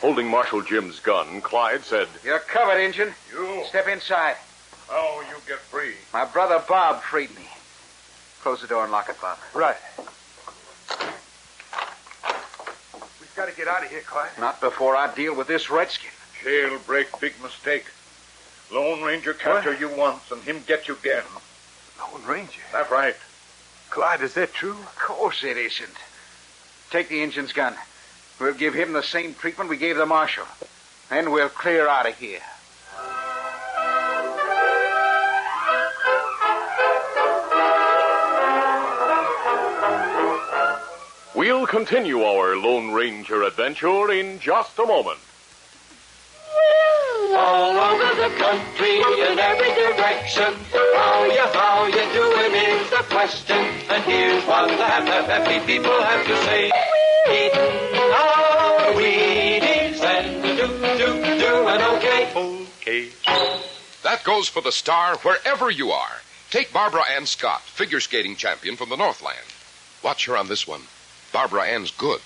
Holding Marshal Jim's gun, Clyde said, You're covered, Injun. You? Step inside. How you get free? My brother Bob freed me. Close the door and lock it, Bob. Right. We've got to get out of here, Clyde. Not before I deal with this redskin. Jailbreak, big mistake. Lone Ranger capture you once and him get you again. Lone Ranger? That's right. Clyde, is that true? Of course it isn't. Take the Injun's gun. We'll give him the same treatment we gave the marshal. Then we'll clear out of here. We'll continue our Lone Ranger adventure in just a moment. All over the country, in every direction, how you doing is the question. And here's what the happy people have to say. Eating our Wheaties and doing okay. That goes for the star wherever you are. Take Barbara Ann Scott, figure skating champion from the Northland. Watch her on this one. Barbara Ann's good.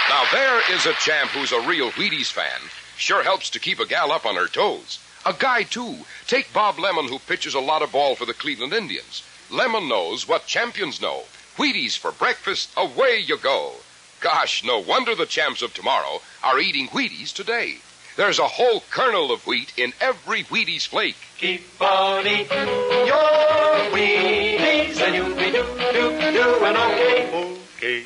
Now, there is a champ who's a real Wheaties fan. Sure helps to keep a gal up on her toes. A guy, too. Take Bob Lemon, who pitches a lot of ball for the Cleveland Indians. Lemon knows what champions know. Wheaties for breakfast, away you go. Gosh, no wonder the champs of tomorrow are eating Wheaties today. There's a whole kernel of wheat in every Wheaties flake. Keep on eating your Wheaties and you'll be doing okay. Okay.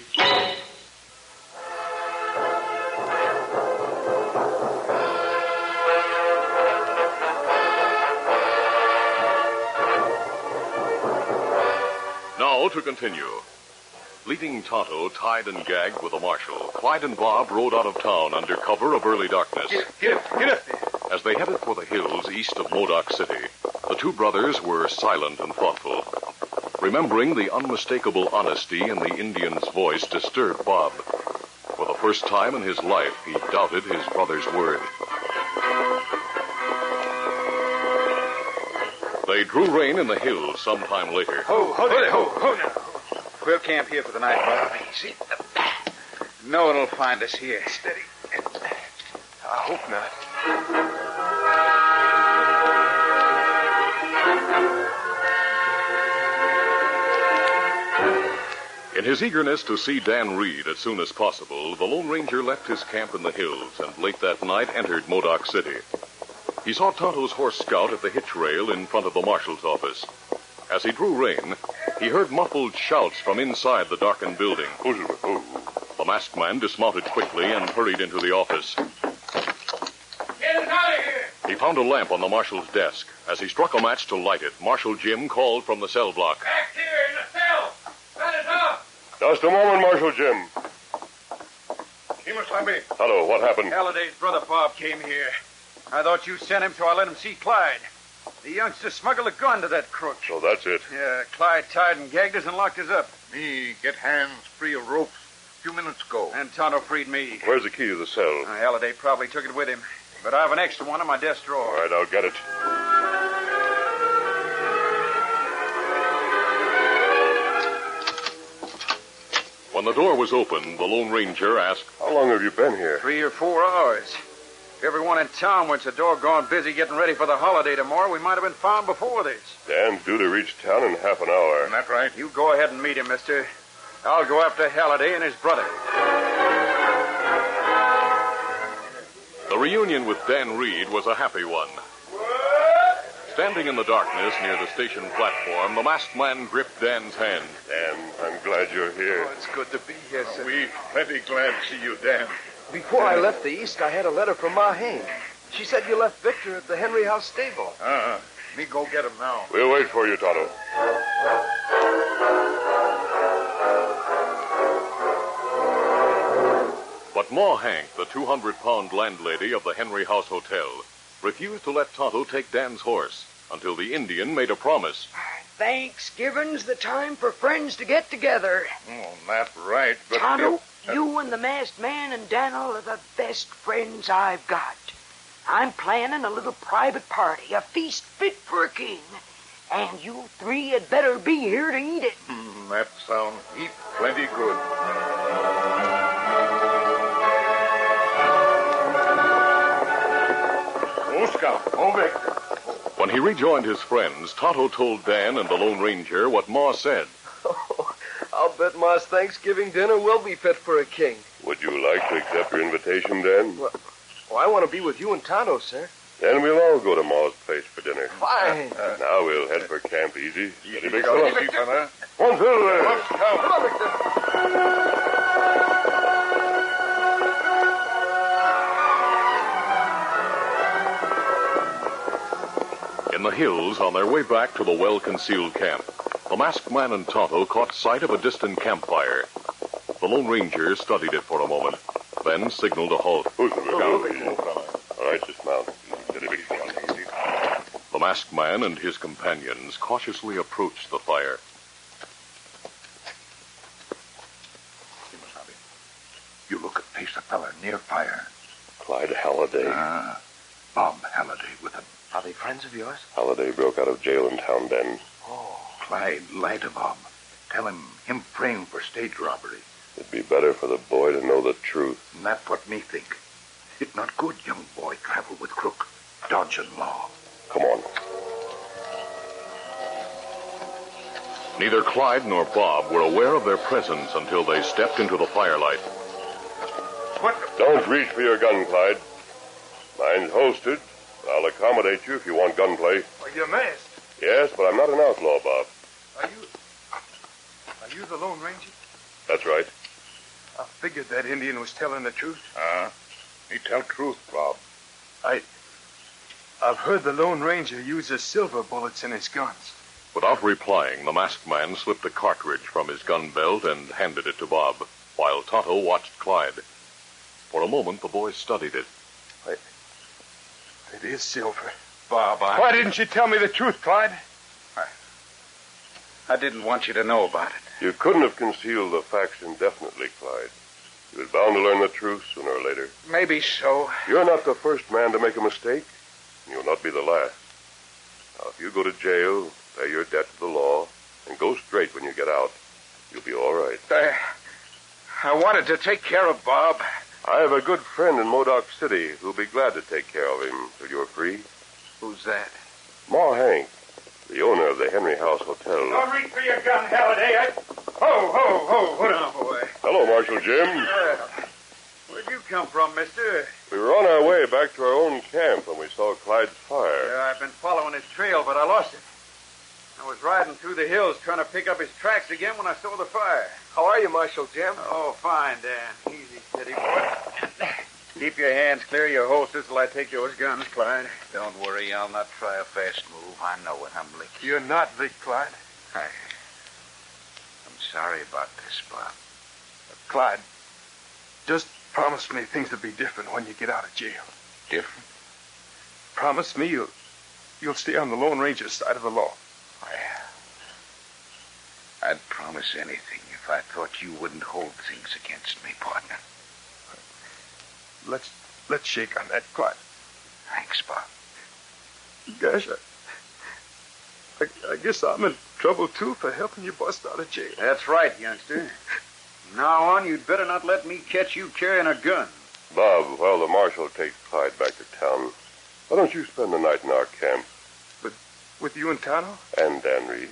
Now to continue. Leaving Tonto tied and gagged with a marshal, Clyde and Bob rode out of town under cover of early darkness. Get up. As they headed for the hills east of Modoc City, the two brothers were silent and thoughtful. Remembering the unmistakable honesty in the Indian's voice disturbed Bob. For the first time in his life, he doubted his brother's word. They drew rein in the hills sometime later. Ho now. We'll camp here for the night, Bob. Easy. No one will find us here. Steady. I hope not. In his eagerness to see Dan Reed as soon as possible, the Lone Ranger left his camp in the hills and late that night entered Modoc City. He saw Tonto's horse Scout at the hitch rail in front of the marshal's office. As he drew rein, he heard muffled shouts from inside the darkened building. The masked man dismounted quickly and hurried into the office. Get us out of here! He found a lamp on the marshal's desk. As he struck a match to light it, Marshal Jim called from the cell block. Back here in the cell! Let us up! Just a moment, Marshal Jim. Kimasabi. Hello, what happened? Halliday's brother Bob came here. I thought you sent him, so I let him see Clyde. The youngster smuggled a gun to that crook. So that's it. Yeah, Clyde tied and gagged us and locked us up. Me get hands free of ropes a few minutes ago. And Tonto freed me. Where's the key to the cell? Halliday probably took it with him. But I have an extra one in my desk drawer. All right, I'll get it. When the door was open, the Lone Ranger asked, How long have you been here? 3 or 4 hours. If everyone in town went so doggone busy getting ready for the holiday tomorrow, we might have been found before this. Dan's due to reach town in half an hour. Isn't that right? You go ahead and meet him, mister. I'll go after Halliday and his brother. The reunion with Dan Reed was a happy one. Standing in the darkness near the station platform, the masked man gripped Dan's hand. Dan, I'm glad you're here. Oh, it's good to be here, sir. We plenty glad to see you, Dan. Before I left the East, I had a letter from Ma Hain. She said you left Victor at the Henry House stable. Me go get him now. We'll wait for you, Tonto. But Ma Hank, the 200-pound landlady of the Henry House Hotel, refused to let Tonto take Dan's horse until the Indian made a promise. Thanksgiving's the time for friends to get together. Oh, that's right, but... Tonto, You and the masked man and Daniel are the best friends I've got. I'm planning a little private party, a feast fit for a king. And you three had better be here to eat it. That sounds plenty good. Oh, Scout. Oh, Victor. When he rejoined his friends, Tonto told Dan and the Lone Ranger what Ma said. I'll bet Ma's Thanksgiving dinner will be fit for a king. Would you like to accept your invitation, Dan? Well, I want to be with you and Tonto, sir. Then we'll all go to Ma's place for dinner. Fine. Now we'll head for camp easy. Easy, big fella. One, two, Let's count. Come on, Victor. In the hills, on their way back to the well-concealed camp, the masked man and Tonto caught sight of a distant campfire. The Lone Ranger studied it for a moment, then signaled a halt. All right, dismount. The masked man and his companions cautiously approached the fire. You look and face a fella near fire. Clyde Halliday. Bob Halliday with him. Are they friends of yours? Halliday broke out of jail in town then. Oh, Clyde lied to Bob. Tell him framed for stage robbery. It'd be better for the boy to know the truth. And that's what me think. It not good young boy travel with crook, dodging law. Come on. Neither Clyde nor Bob were aware of their presence until they stepped into the firelight. What? Don't reach for your gun, Clyde. Mine's holstered. I'll accommodate you if you want gunplay. Are you masked? Yes, but I'm not an outlaw, Bob. Are you the Lone Ranger? That's right. I figured that Indian was telling the truth. He tell truth, Bob. I've heard the Lone Ranger uses silver bullets in his guns. Without replying, the masked man slipped a cartridge from his gun belt and handed it to Bob, while Tonto watched Clyde. For a moment, the boy studied it. It is silver. Bob, Why didn't you tell me the truth, Clyde? I didn't want you to know about it. You couldn't have concealed the facts indefinitely, Clyde. You was bound to learn the truth sooner or later. Maybe so. You're not the first man to make a mistake, and you'll not be the last. Now, if you go to jail, pay your debt to the law, and go straight when you get out, you'll be all right. I wanted to take care of Bob. I have a good friend in Modoc City who'll be glad to take care of him till you're free. Who's that? Ma Hank, the owner of the Henry House Hotel. Don't reach for your gun, Halliday. Ho, hold on, boy. Hello, Marshal Jim. Where'd you come from, mister? We were on our way back to our own camp when we saw Clyde's fire. Yeah, I've been following his trail, but I lost it. I was riding through the hills trying to pick up his tracks again when I saw the fire. How are you, Marshal Jim? Oh, fine, Dan. Easy, steady, boy. Keep your hands clear of your holsters till I take those guns, Clyde. Don't worry, I'll not try a fast move. I know it. I'm licked. You're not Vic, Clyde. I'm sorry about this, Bob. Clyde, just promise me things will be different when you get out of jail. Different? Promise me you'll stay on the Lone Ranger's side of the law. I'd promise anything if I thought you wouldn't hold things against me, partner. Let's shake on that, Clyde. Thanks, Bob. Gosh, I guess I'm in trouble, too, for helping you bust out of jail. That's right, youngster. From now on, you'd better not let me catch you carrying a gun. Bob, while the marshal takes Clyde back to town, why don't you spend the night in our camp? With you and Tonto? And Dan Reed.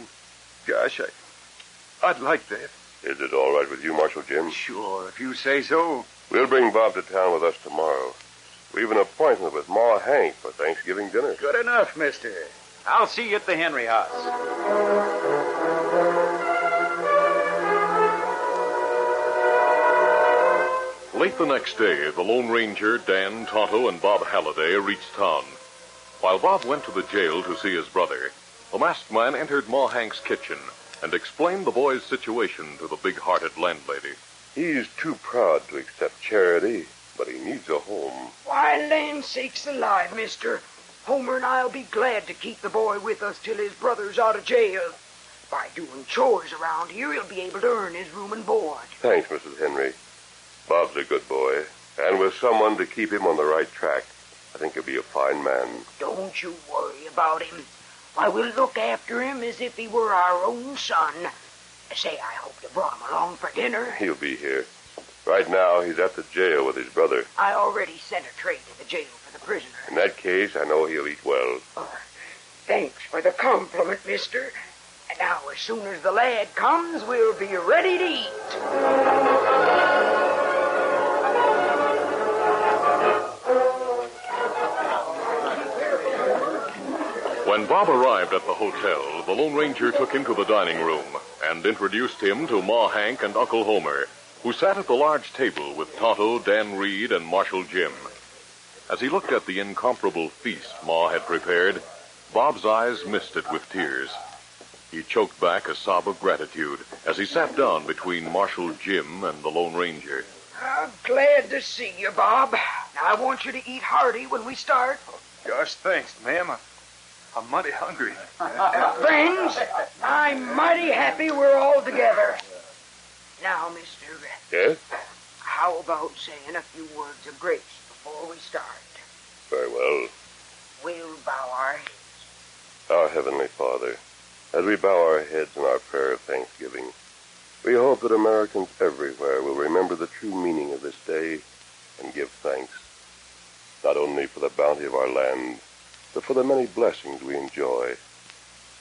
Gosh, I'd like that. Is it all right with you, Marshal Jim? Sure, if you say so. We'll bring Bob to town with us tomorrow. We've an appointment with Ma Hank for Thanksgiving dinner. Good enough, mister. I'll see you at the Henry House. Late the next day, the Lone Ranger, Dan, Tonto, and Bob Halliday reached town. While Bob went to the jail to see his brother, the masked man entered Ma Hank's kitchen and explained the boy's situation to the big-hearted landlady. He's too proud to accept charity, but he needs a home. Why, land sakes alive, mister. Homer and I'll be glad to keep the boy with us till his brother's out of jail. By doing chores around here, he'll be able to earn his room and board. Thanks, Mrs. Henry. Bob's a good boy, and with someone to keep him on the right track, I think he'll be a fine man. Don't you worry about him. Why, we'll look after him as if he were our own son. Say, I hope you brought him along for dinner. He'll be here. Right now, he's at the jail with his brother. I already sent a tray to the jail for the prisoner. In that case, I know he'll eat well. Thanks for the compliment, mister. And now, as soon as the lad comes, we'll be ready to eat. When Bob arrived at the hotel, the Lone Ranger took him to the dining room and introduced him to Ma Hank and Uncle Homer, who sat at the large table with Tonto, Dan Reed, and Marshal Jim. As he looked at the incomparable feast Ma had prepared, Bob's eyes misted with tears. He choked back a sob of gratitude as he sat down between Marshal Jim and the Lone Ranger. I'm glad to see you, Bob. Now, I want you to eat hearty when we start. Gosh, thanks, ma'am. I'm mighty hungry. Friends, I'm mighty happy we're all together. Now, mister, Yes? how about saying a few words of grace before we start? Very well. We'll bow our heads. Our Heavenly Father, as we bow our heads in our prayer of thanksgiving, we hope that Americans everywhere will remember the true meaning of this day and give thanks, not only for the bounty of our land, but for the many blessings we enjoy.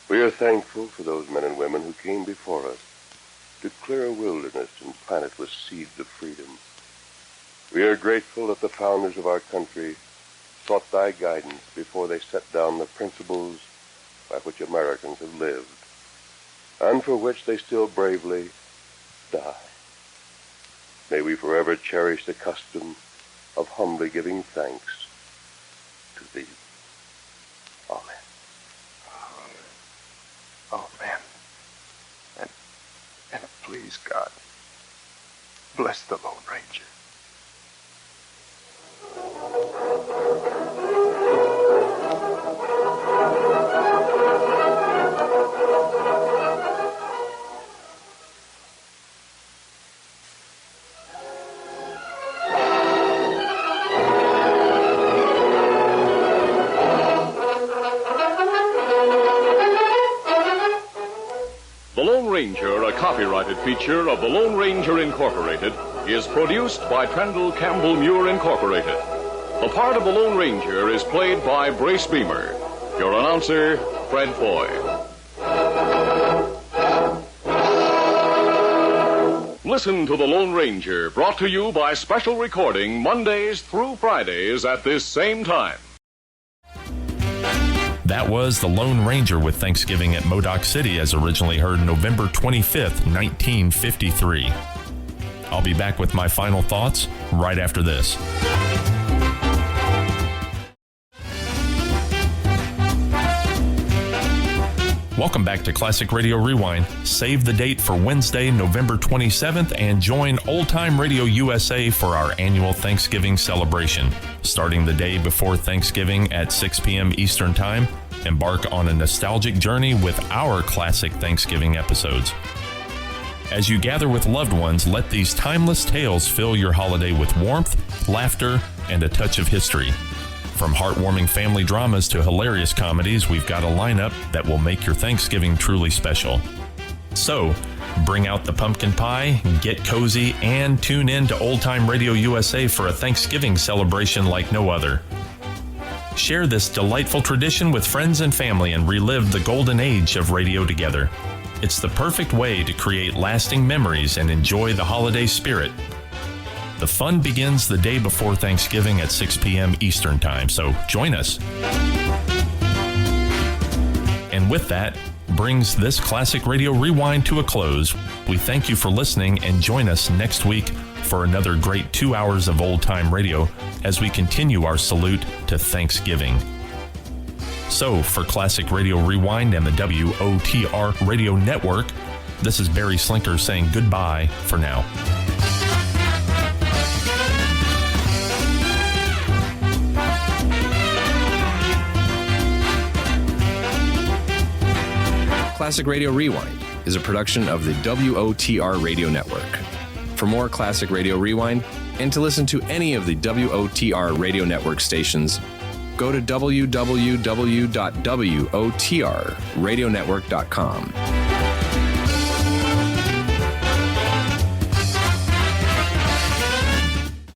We are thankful for those men and women who came before us to clear a wilderness and plant it with seeds of freedom. We are grateful that the founders of our country sought thy guidance before they set down the principles by which Americans have lived, and for which they still bravely die. May we forever cherish the custom of humbly giving thanks to thee. Amen. Oh, man. And please, God, bless the Lone Ranger. The Lone Ranger, a copyrighted feature of the Lone Ranger Incorporated, is produced by Trendle Campbell Muir Incorporated. The part of the Lone Ranger is played by Brace Beamer. Your announcer, Fred Foy. Listen to the Lone Ranger, brought to you by special recording Mondays through Fridays at this same time. That was The Lone Ranger with Thanksgiving at Modoc City, as originally heard November 25th, 1953. I'll be back with my final thoughts right after this. Welcome back to Classic Radio Rewind. Save the date for Wednesday, November 27th, and join Old Time Radio USA for our annual Thanksgiving celebration. Starting the day before Thanksgiving at 6 p.m. Eastern Time, embark on a nostalgic journey with our classic Thanksgiving episodes. As you gather with loved ones, let these timeless tales fill your holiday with warmth, laughter, and a touch of history. From heartwarming family dramas to hilarious comedies, we've got a lineup that will make your Thanksgiving truly special. So, bring out the pumpkin pie, get cozy, and tune in to Old Time Radio USA for a Thanksgiving celebration like no other. Share this delightful tradition with friends and family and relive the golden age of radio together. It's the perfect way to create lasting memories and enjoy the holiday spirit. The fun begins the day before Thanksgiving at 6 p.m. Eastern Time, so join us. And with that, brings this Classic Radio Rewind to a close. We thank you for listening and join us next week for another great 2 hours of old-time radio as we continue our salute to Thanksgiving. So, for Classic Radio Rewind and the WOTR Radio Network, this is Barry Slinker saying goodbye for now. Classic Radio Rewind is a production of the WOTR Radio Network. For more Classic Radio Rewind and to listen to any of the WOTR Radio Network stations, go to www.wotrradionetwork.com.